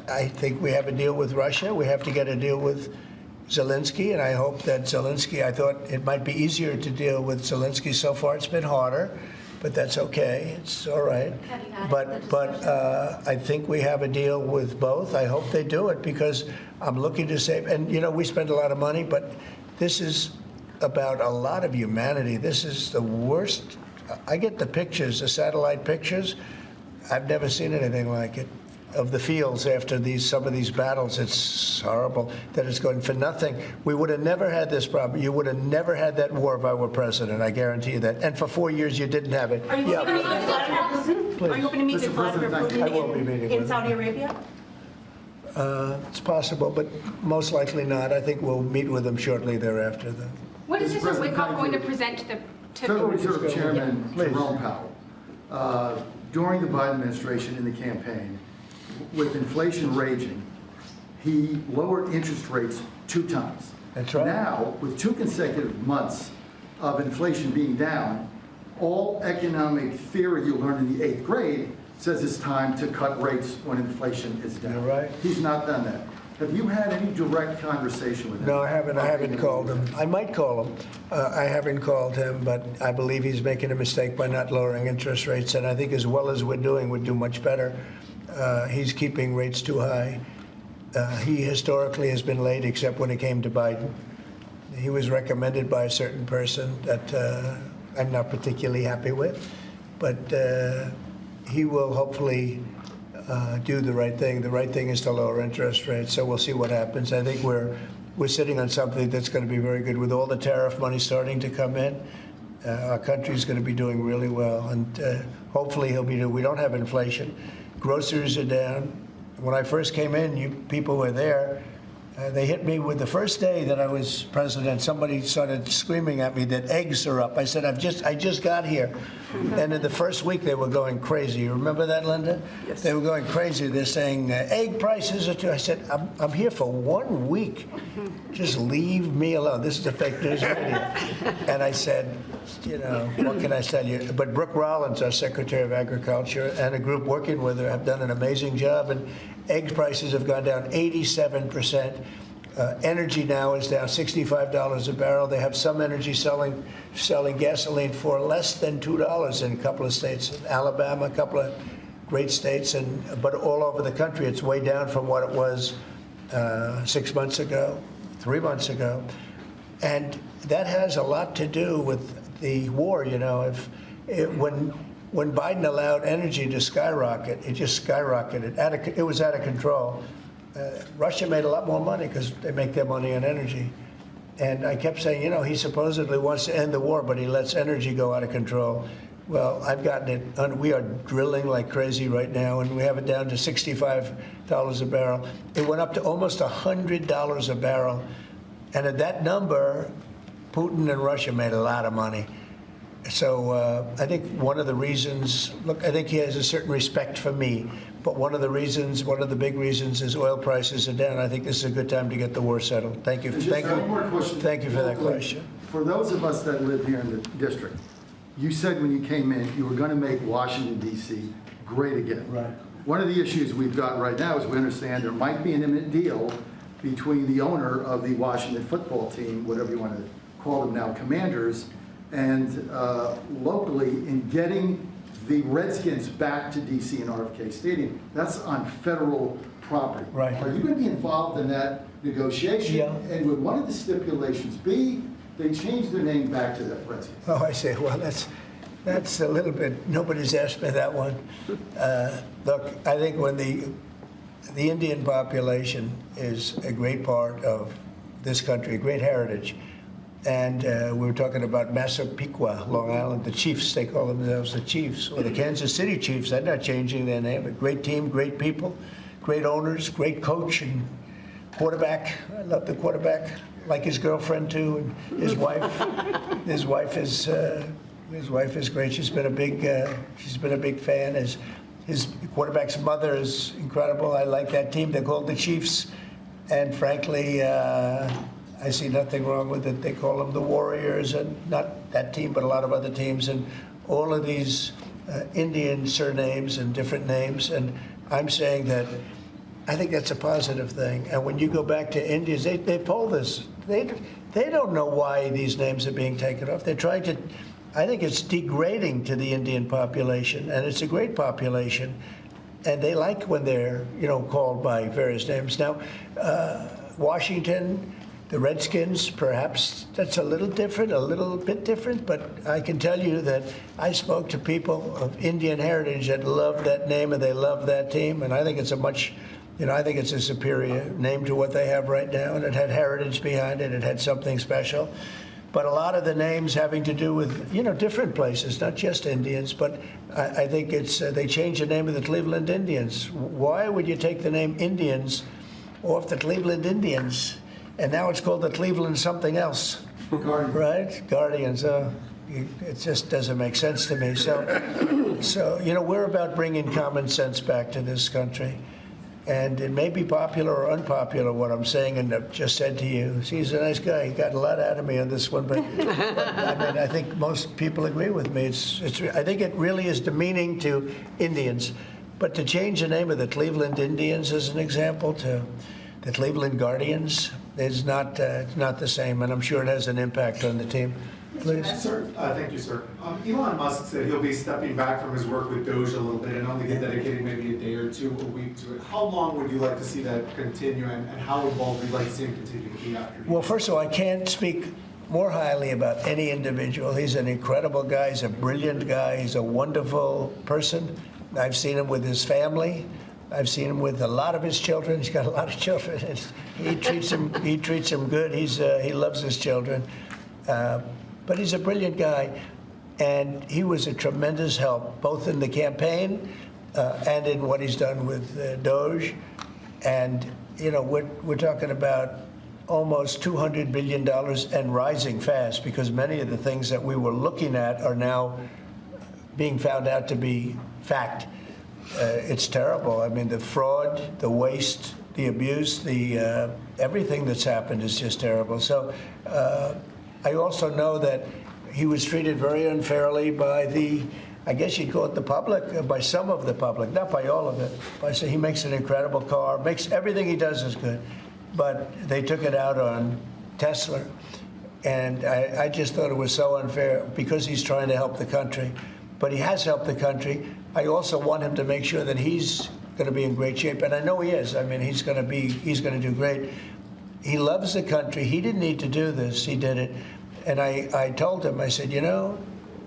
I think we have a deal with Russia. We have to get a deal with Zelensky, and I hope that Zelensky, I thought it might be easier to deal with Zelensky. So far it's been harder, but that's okay. It's all right. But I think we have a deal with both. I hope they do it, because I'm looking to save. And, we spend a lot of money, but this is about a lot of humanity. This is the worst. I get the pictures, the satellite pictures. I've never seen anything like it, of the fields after some of these battles. It's horrible that it's going for nothing. We would have never had this problem. You would have never had that war if I were president. I guarantee you that. And for 4 years, you didn't have it. Are you hoping to meet with Vladimir Putin? Please. Are you hoping to meet with Vladimir Putin I will be meeting in with Saudi Arabia? It's possible, but most likely not. I think we'll meet with him shortly thereafter, though. What is Mr. Wickoff going to present to the Federal Reserve Chairman Jerome Powell, during the Biden administration in the campaign, with inflation raging, he lowered interest rates 2 times. That's right. Now, with 2 consecutive months of inflation being down, all economic theory you learned in the 8th grade says it's time to cut rates when inflation is down. You're right. He's not done that. Have you had any direct conversation with him? No, I haven't. I haven't called him. I might call him. I haven't called him, but I believe he's making a mistake by not lowering interest rates. And I think as well as we're doing, we'd do much better. He's keeping rates too high. He historically has been late, except when it came to Biden. He was recommended by a certain person that I'm not particularly happy with, but he will hopefully do the right thing. The right thing is to lower interest rates, so we'll see what happens. I think we're sitting on something that's going to be very good. With all the tariff money starting to come in, our country's going to be doing really well, and hopefully we don't have inflation. Groceries are down. When I first came in, you people were there. They hit me with the first day that I was president. Somebody started screaming at me that eggs are up. I said, I just got here. And in the first week, they were going crazy. You remember that, Linda? Yes. They were going crazy. They're saying egg prices are too. I said, I'm here for 1 week. Just leave me alone. This is a fake news media. And I said, what can I tell you? But Brooke Rollins, our Secretary of Agriculture, and a group working with her have done an amazing job. And egg prices have gone down 87%. Energy now is down $65 a barrel. They have some energy selling gasoline for less than $2 in a couple of states. In Alabama, a couple of great states, but all over the country, it's way down from what it was 6 months ago, 3 months ago. And that has a lot to do with the war. You know, when Biden allowed energy to skyrocket, it just skyrocketed. It was out of control. Russia made a lot more money because they make their money on energy. And I kept saying, you know, he supposedly wants to end the war, but he lets energy go out of control. Well, I've gotten it. We are drilling like crazy right now, and we have it down to $65 a barrel. It went up to almost $100 a barrel. And at that number, Putin and Russia made a lot of money. So I think one of the reasons, look, I think he has a certain respect for me, but one of the big reasons is oil prices are down. I think this is a good time to get the war settled. Thank you. Thank you. One more question. Thank you for that question. For those of us that live here in the district, you said when you came in, you were going to make Washington, D.C. great again. Right. One of the issues we've got right now is we understand there might be an imminent deal between the owner of the Washington football team, whatever you want to call them now, Commanders, and locally in getting the Redskins back to D.C. and RFK Stadium. That's on federal property. Right. Are you going to be involved in that negotiation? Yeah. And would one of the stipulations be they change their name back to the Redskins? Oh, I say, well, that's a little bit, nobody's asked me that one. Look, I think when the Indian population is a great part of this country, a great heritage. And we were talking about Massapequa, Long Island, the Chiefs, they call themselves the Chiefs, or the Kansas City Chiefs. They're not changing their name. A great team, great people, great owners, great coach and quarterback. I love the quarterback, like his girlfriend too, and his wife. His wife is great. She's been a big fan. His quarterback's mother is incredible. I like that team. They're called the Chiefs, and frankly, I see nothing wrong with it. They call them the Warriors, and not that team, but a lot of other teams, and all of these Indian surnames and different names. And I'm saying that I think that's a positive thing. And when you go back to Indians, they poll this. They don't know why these names are being taken off. They're trying to. I think it's degrading to the Indian population, and it's a great population, and they like when they're called by various names. Now, Washington. The Redskins, perhaps that's a little bit different, but I can tell you that I spoke to people of Indian heritage that love that name and they love that team, and I think it's I think it's a superior name to what they have right now, and it had heritage behind it. It had something special. But a lot of the names having to do with, different places, not just Indians, but I think it's, they changed the name of the Cleveland Indians. Why would you take the name Indians off the Cleveland Indians? And now it's called the Cleveland something else, right? Guardians. It just doesn't make sense to me. So we're about bringing common sense back to this country. And it may be popular or unpopular what I'm saying and I've just said to you. See, he's a nice guy. He got a lot out of me on this one, but I think most people agree with me. I think it really is demeaning to Indians. But to change the name of the Cleveland Indians, as an example, to the Cleveland Guardians, is not the same, and I'm sure it has an impact on the team. Please. Sir, thank you, sir. Elon Musk said he'll be stepping back from his work with DOGE a little bit and only dedicating maybe a day or two a week to it. How long would you like to see that continue, and how involved would you like to see him continue to be after? Well, first of all, I can't speak more highly about any individual. He's an incredible guy. He's a brilliant guy. He's a wonderful person. I've seen him with his family. I've seen him with a lot of his children. He's got a lot of children. He treats them good. He loves his children. But he's a brilliant guy, and he was a tremendous help, both in the campaign and in what he's done with DOGE. And we're talking about almost $200 billion and rising fast, because many of the things that we were looking at are now being found out to be fact. It's terrible. I mean, the fraud, the waste, the abuse, the everything that's happened is just terrible. So I also know that he was treated very unfairly by I guess you'd call it the public, by some of the public, not by all of it. He makes an incredible car, everything he does is good, but they took it out on Tesla. And I just thought it was so unfair because he's trying to help the country. But he has helped the country. I also want him to make sure that he's going to be in great shape, and I know he is. I mean, he's going to do great. He loves the country. He didn't need to do this. He did it. And I told him, I said, you know,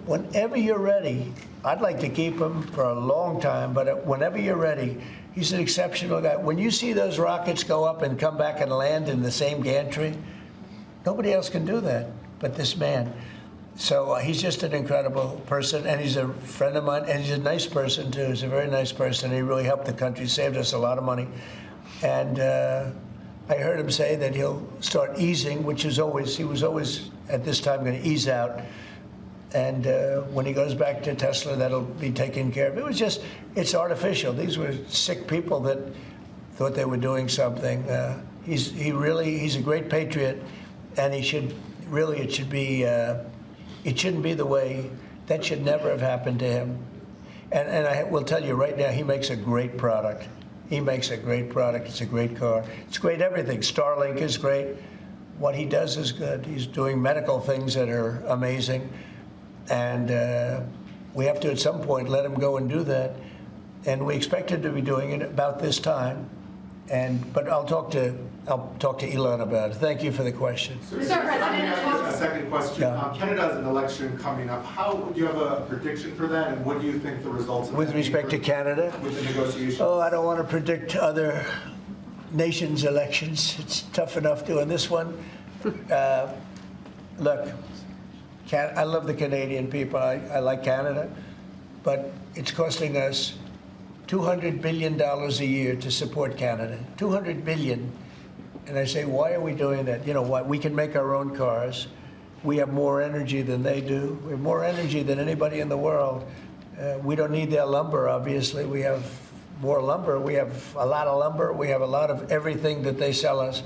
whenever you're ready, I'd like to keep him for a long time, but whenever you're ready, he's an exceptional guy. When you see those rockets go up and come back and land in the same gantry, nobody else can do that but this man. So he's just an incredible person, and he's a friend of mine, and he's a nice person, too. He's a very nice person. He really helped the country, saved us a lot of money. And I heard him say that he'll start easing, which is always, he was always at this time going to ease out. And when he goes back to Tesla, that'll be taken care of. It was just, it's artificial. These were sick people that thought they were doing something. He's a great patriot, and he should, really, it shouldn't be the way, that should never have happened to him. And I will tell you right now, he makes a great product. He makes a great product. It's a great car. It's great everything. Starlink is great. What he does is good. He's doing medical things that are amazing. And we have to, at some point, let him go and do that. And we expect him to be doing it about this time. But I'll talk to Elon about it. Thank you for the question. Sir, a second question. Yeah. Canada has an election coming up. Do you have a prediction for that? And what do you think the results of With respect to Canada? With the negotiations? Oh, I don't want to predict other nations' elections. It's tough enough doing this one. Look, I love the Canadian people. I like Canada. But it's costing us $200 billion a year to support Canada. $200 billion. And I say, why are we doing that? You know what? We can make our own cars. We have more energy than they do. We have more energy than anybody in the world. We don't need their lumber, obviously. We have more lumber. We have a lot of lumber. We have a lot of everything that they sell us.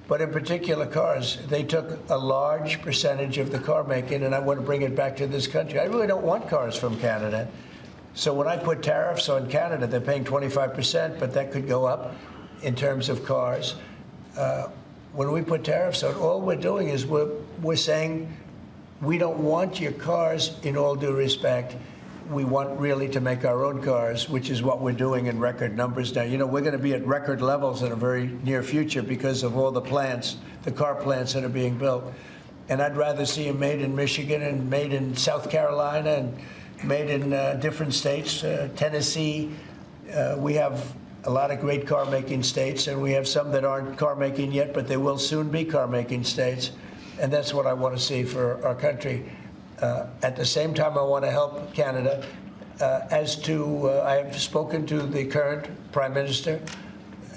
But in particular cars, they took a large percentage of the car making, and I want to bring it back to this country. I really don't want cars from Canada. So when I put tariffs on Canada, they're paying 25%, but that could go up in terms of cars. When we put tariffs on, all we're doing is we're saying we don't want your cars in all due respect. We want really to make our own cars, which is what we're doing in record numbers now. You know, we're going to be at record levels in a very near future because of all the plants, the car plants that are being built. And I'd rather see them made in Michigan and made in South Carolina and made in different states, Tennessee. We have a lot of great car-making states, and we have some that aren't car-making yet, but they will soon be car-making states. And that's what I want to see for our country. At the same time, I want to help Canada. I have spoken to the current Prime Minister.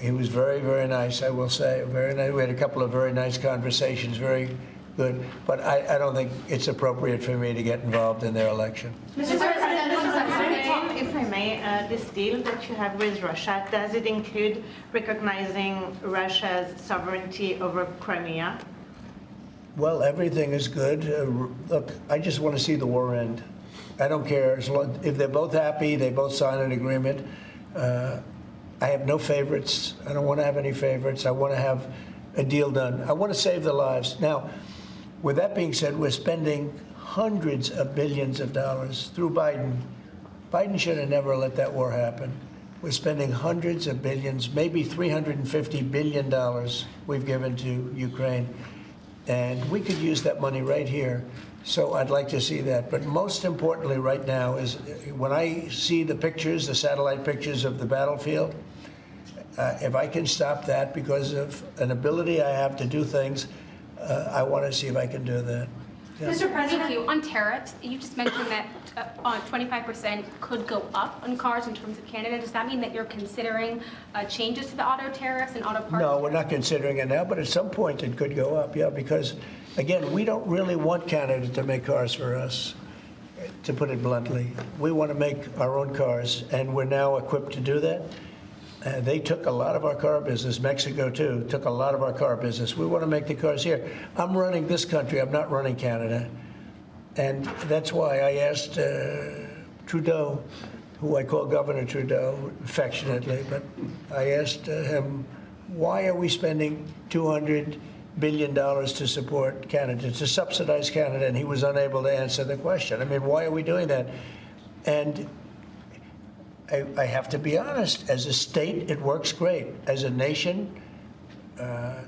He was very, very nice, I will say. Very nice. We had a couple of very nice conversations, very good. But I don't think it's appropriate for me to get involved in their election. Mr. President, if I may, this deal that you have with Russia, does it include recognizing Russia's sovereignty over Crimea? Well, everything is good. Look, I just want to see the war end. I don't care. If they're both happy, they both sign an agreement. I have no favorites. I don't want to have any favorites. I want to have a deal done. I want to save the lives. Now, with that being said, we're spending hundreds of billions of dollars through Biden. Biden should have never let that war happen. We're spending hundreds of billions, maybe $350 billion we've given to Ukraine. And we could use that money right here. So I'd like to see that. But most importantly right now is when I see the pictures, the satellite pictures of the battlefield, if I can stop that because of an ability I have to do things, I want to see if I can do that. Yeah. Mr. President, thank you. On tariffs, you just mentioned that 25% could go up on cars in terms of Canada. Does that mean that you're considering changes to the auto tariffs and auto parts? No, we're not considering it now, but at some point it could go up, yeah, because, again, we don't really want Canada to make cars for us, to put it bluntly. We want to make our own cars, and we're now equipped to do that. They took a lot of our car business. Mexico, too, took a lot of our car business. We want to make the cars here. I'm running this country. I'm not running Canada. And that's why I asked Trudeau, who I call Governor Trudeau affectionately, but I asked him, why are we spending $200 billion to support Canada, to subsidize Canada? And he was unable to answer the question. I mean, why are we doing that? And I have to be honest, as a state, it works great. As a nation,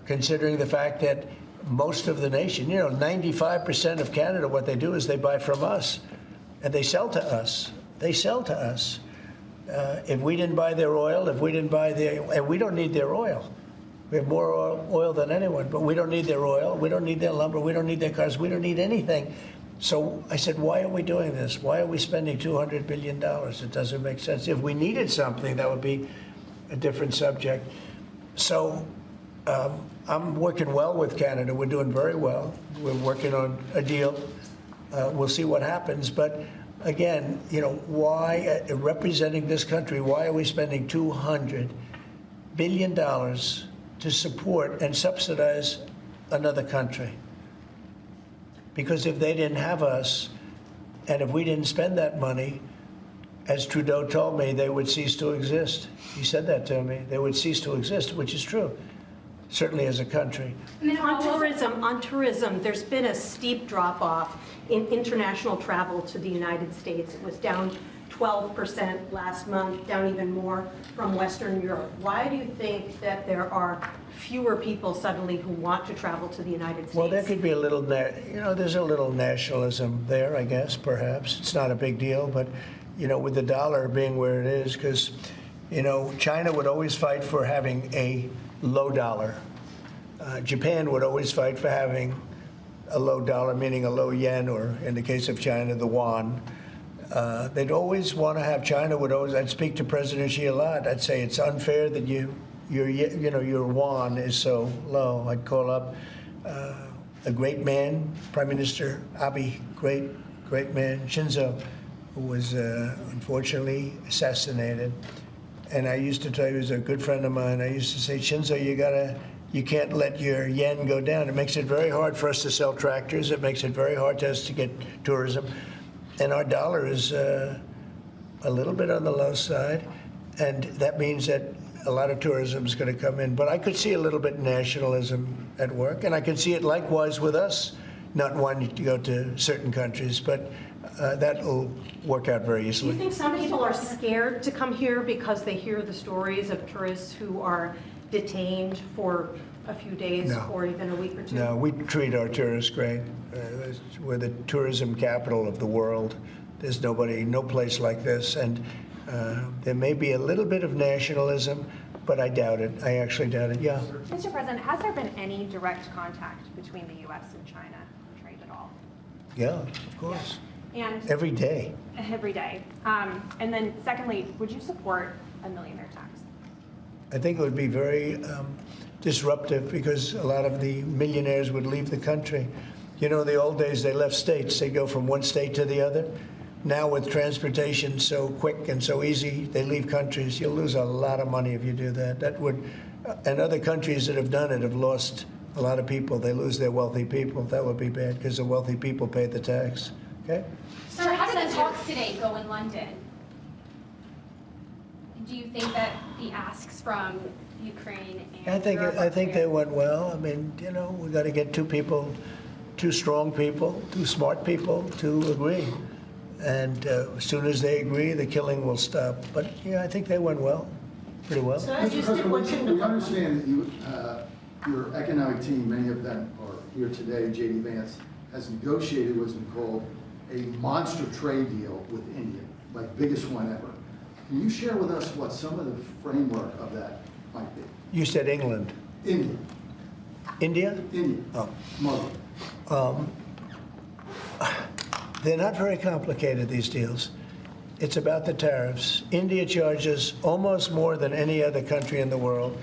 considering the fact that most of the nation, 95% of Canada, what they do is they buy from us, and they sell to us. They sell to us. If we didn't buy their oil, and we don't need their oil. We have more oil than anyone, but we don't need their oil. We don't need their lumber. We don't need their cars. We don't need anything. So I said, why are we doing this? Why are we spending $200 billion? It doesn't make sense. If we needed something, that would be a different subject. So I'm working well with Canada. We're doing very well. We're working on a deal. We'll see what happens. But again, why, representing this country, why are we spending $200 billion to support and subsidize another country? Because if they didn't have us, and if we didn't spend that money, as Trudeau told me, they would cease to exist. He said that to me. They would cease to exist, which is true, certainly as a country. And then on tourism, there's been a steep drop-off in international travel to the United States. It was down 12% last month, down even more from Western Europe. Why do you think that there are fewer people suddenly who want to travel to the United States? Well, there could be a little, there's a little nationalism there, I guess, perhaps. It's not a big deal, but, with the dollar being where it is, because, China would always fight for having a low dollar. Japan would always fight for having a low dollar, meaning a low yen, or in the case of China, the yuan. They'd always want to have, China would always, I'd speak to President Xi a lot. I'd say it's unfair that your yuan is so low. I'd call up a great man, Prime Minister Abe, great man, Shinzo, who was unfortunately assassinated. And I used to tell you, he was a good friend of mine. I used to say, Shinzo, you can't let your yen go down. It makes it very hard for us to sell tractors. It makes it very hard to us to get tourism. And our dollar is a little bit on the low side. And that means that a lot of tourism is going to come in. But I could see a little bit of nationalism at work. And I can see it likewise with us not wanting to go to certain countries. But that will work out very easily. Do you think some people are scared to come here because they hear the stories of tourists who are detained for a few days or even a week or two? No, we treat our tourists great. We're the tourism capital of the world. There's no place like this. And there may be a little bit of nationalism, but I doubt it. I actually doubt it, yeah. Mr. President, has there been any direct contact between the U.S. and China on trade at all? Yeah, of course. And every day. Every day. And then secondly, would you support a millionaire tax? I think it would be very disruptive because a lot of the millionaires would leave the country. In the old days, they left states. They'd go from one state to the other. Now with transportation so quick and so easy, they leave countries. You'll lose a lot of money if you do that. That would, and other countries that have done it have lost a lot of people. They lose their wealthy people. That would be bad because the wealthy people pay the tax. Okay? Sir, how did the talks today go in London? Do you think that the asks from Ukraine and I think they went well. I mean, we got to get two strong people, two smart people to agree. And as soon as they agree, the killing will stop. But I think they went well, pretty well. So Mr. President, we understand that your economic team, many of them are here today, J.D. Vance, has negotiated what's been called a monster trade deal with India, like biggest one ever. Can you share with us what some of the framework of that might be? You said England. India. India? India. Oh. They're not very complicated, these deals. It's about the tariffs. India charges almost more than any other country in the world.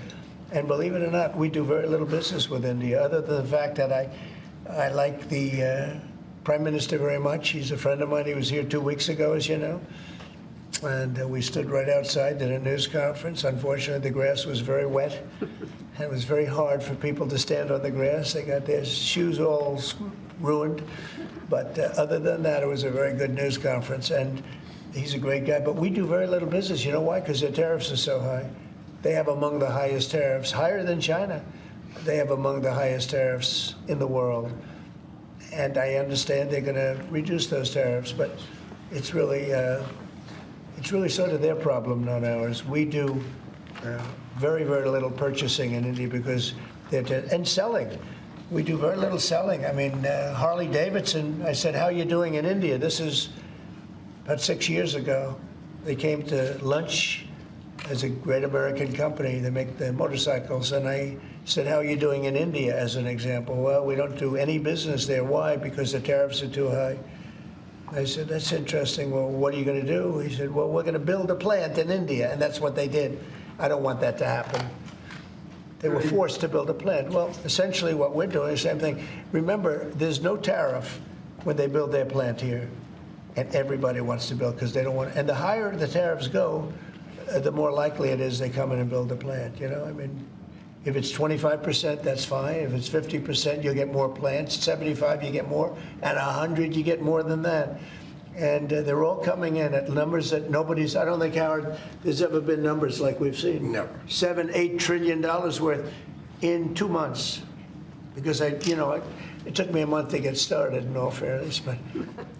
And believe it or not, we do very little business with India, other than the fact that I like the Prime Minister very much. He's a friend of mine. He was here 2 weeks ago, as you know. And we stood right outside, did a news conference. Unfortunately, the grass was very wet. And it was very hard for people to stand on the grass. They got their shoes all ruined. But other than that, it was a very good news conference. And he's a great guy. But we do very little business. You know why? Because their tariffs are so high. They have among the highest tariffs, higher than China. They have among the highest tariffs in the world. And I understand they're going to reduce those tariffs. But it's really sort of their problem, not ours. We do Very, very little purchasing in India because and selling. We do very little selling. I mean, Harley Davidson, I said, how are you doing in India? This is about 6 years ago. They came to lunch as a great American company. They make the motorcycles. And I said, how are you doing in India, as an example? Well, we don't do any business there. Why? Because the tariffs are too high. I said, that's interesting. Well, what are you going to do? He said, well, we're going to build a plant in India. And that's what they did. I don't want that to happen. They were forced to build a plant. Well, essentially what we're doing is the same thing. Remember, there's no tariff when they build their plant here. And everybody wants to build because they don't want. And the higher the tariffs go, the more likely it is they come in and build a plant. You know, I mean, if it's 25%, that's fine. If it's 50%, you'll get more plants. 75, you get more. And 100, you get more than that. And they're all coming in at numbers that nobody's. I don't think, Howard, there's ever been numbers like we've seen. Never. $7-8 trillion worth in 2 months. Because it took me a month to get started, in all fairness, but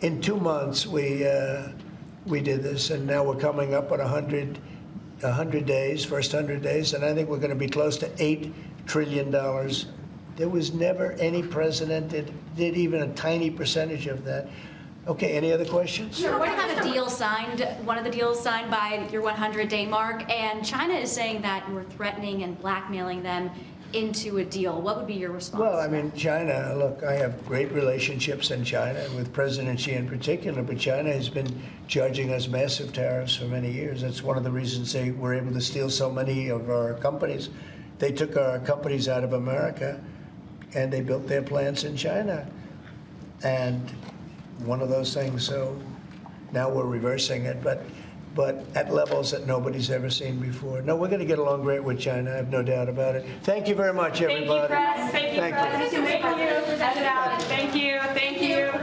in 2 months we did this, and now we're coming up on 100 days, first 100 days, and I think we're going to be close to $8 trillion. There was never any president that did even a tiny percentage of that. Okay, any other questions? Sure. What about a deal signed, one of the deals signed by your 100-day mark, and China is saying that you were threatening and blackmailing them into a deal? What would be your response? Well, I mean, China, look, I have great relationships in China, with President Xi in particular, but China has been charging us massive tariffs for many years. That's one of the reasons they were able to steal so many of our companies. They took our companies out of America, and they built their plants in China. And one of those things, so now we're reversing it, but at levels that nobody's ever seen before. No, we're going to get along great with China, I have no doubt about it. Thank you very much, everybody. Thank you, Press. Thank you. That's it out. Thank you.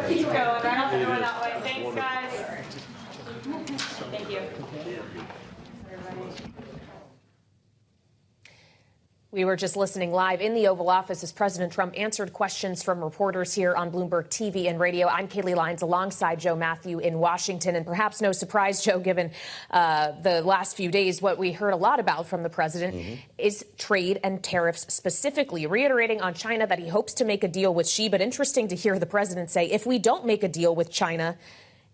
Keep going. Right out the door that way. Thanks, guys. Thank you. We were just listening live in the Oval Office as President Trump answered questions from reporters here on Bloomberg TV and radio. I'm Kailey Leinz alongside Joe Mathieu in Washington. And perhaps no surprise, Joe, given the last few days, what we heard a lot about from the president is trade and tariffs specifically, reiterating on China that he hopes to make a deal with Xi. But interesting to hear the president say, if we don't make a deal with China,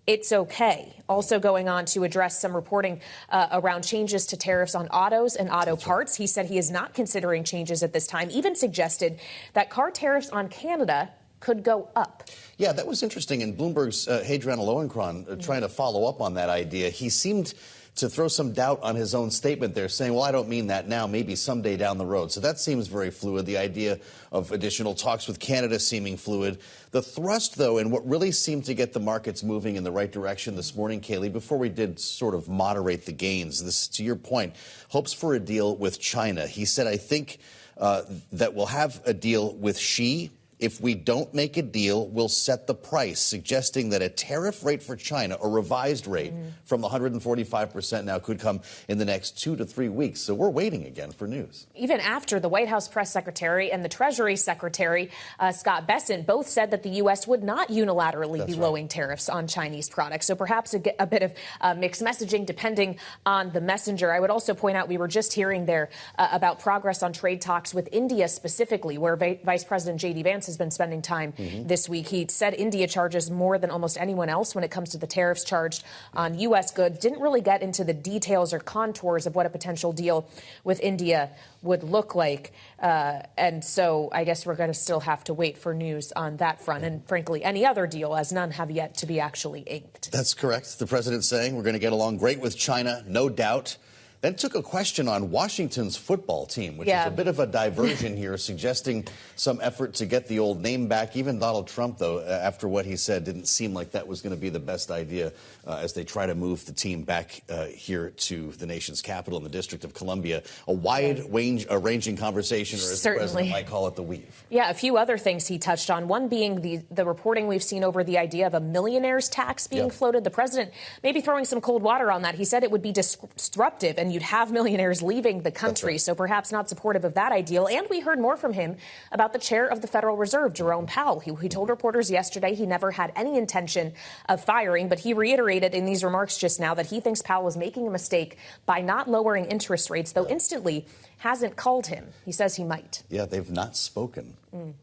it's okay. Also going on to address some reporting around changes to tariffs on autos and auto parts. He said he is not considering changes at this time, even suggested that car tariffs on Canada could go up. Yeah, that was interesting. And Bloomberg's Hadrian Lowenkron trying to follow up on that idea. He seemed to throw some doubt on his own statement there, saying, well, I don't mean that now, maybe someday down the road. So that seems very fluid. The idea of additional talks with Canada seeming fluid. The thrust, though, and what really seemed to get the markets moving in the right direction this morning, Kailey, before we did sort of moderate the gains, this, to your point, hopes for a deal with China. He said, I think that we'll have a deal with Xi. If we don't make a deal, we'll set the price, suggesting that a tariff rate for China, a revised rate from 145% now, could come in the next 2 to 3 weeks. So we're waiting again for news. Even after the White House press secretary and the Treasury Secretary, Scott Bessent, both said that the U.S. would not unilaterally be lowering tariffs on Chinese products. So perhaps a bit of mixed messaging depending on the messenger. I would also point out we were just hearing there about progress on trade talks with India specifically, where Vice President J.D. Vance has been spending time this week. He said India charges more than almost anyone else when it comes to the tariffs charged on U.S. goods. Didn't really get into the details or contours of what a potential deal with India would look like. And so I guess we're going to still have to wait for news on that front. And frankly, any other deal, as none have yet to be actually inked. That's correct. The president saying we're going to get along great with China, no doubt. Then took a question on Washington's football team, which is a bit of a diversion here, suggesting some effort to get the old name back. Even Donald Trump, though, after what he said, didn't seem like that was going to be the best idea as they try to move the team back here to the nation's capital in the District of Columbia. A wide-ranging conversation, or as the president might call it, the weave. Yeah, a few other things he touched on, one being the reporting we've seen over the idea of a millionaire's tax being floated. The president maybe throwing some cold water on that. He said it would be disruptive and you'd have millionaires leaving the country, so perhaps not supportive of that ideal. And we heard more from him about the chair of the Federal Reserve, Jerome Powell. He told reporters yesterday he never had any intention of firing, but he reiterated in these remarks just now that he thinks Powell was making a mistake by not lowering interest rates, though instantly hasn't called him. He says he might. Yeah, they've not spoken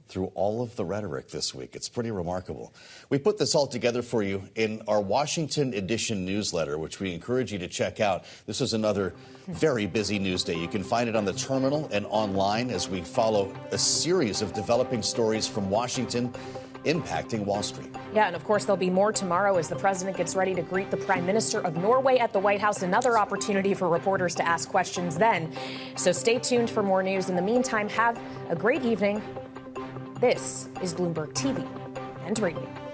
through all of the rhetoric this week. It's pretty remarkable. We put this all together for you in our Washington edition newsletter, which we encourage you to check out. This is another very busy news day. You can find it on the terminal and online as we follow a series of developing stories from Washington impacting Wall Street. Yeah, and of course, there'll be more tomorrow as the president gets ready to greet the Prime Minister of Norway at the White House. Another opportunity for reporters to ask questions then. So stay tuned for more news. In the meantime, have a great evening. This is Bloomberg TV and Radio.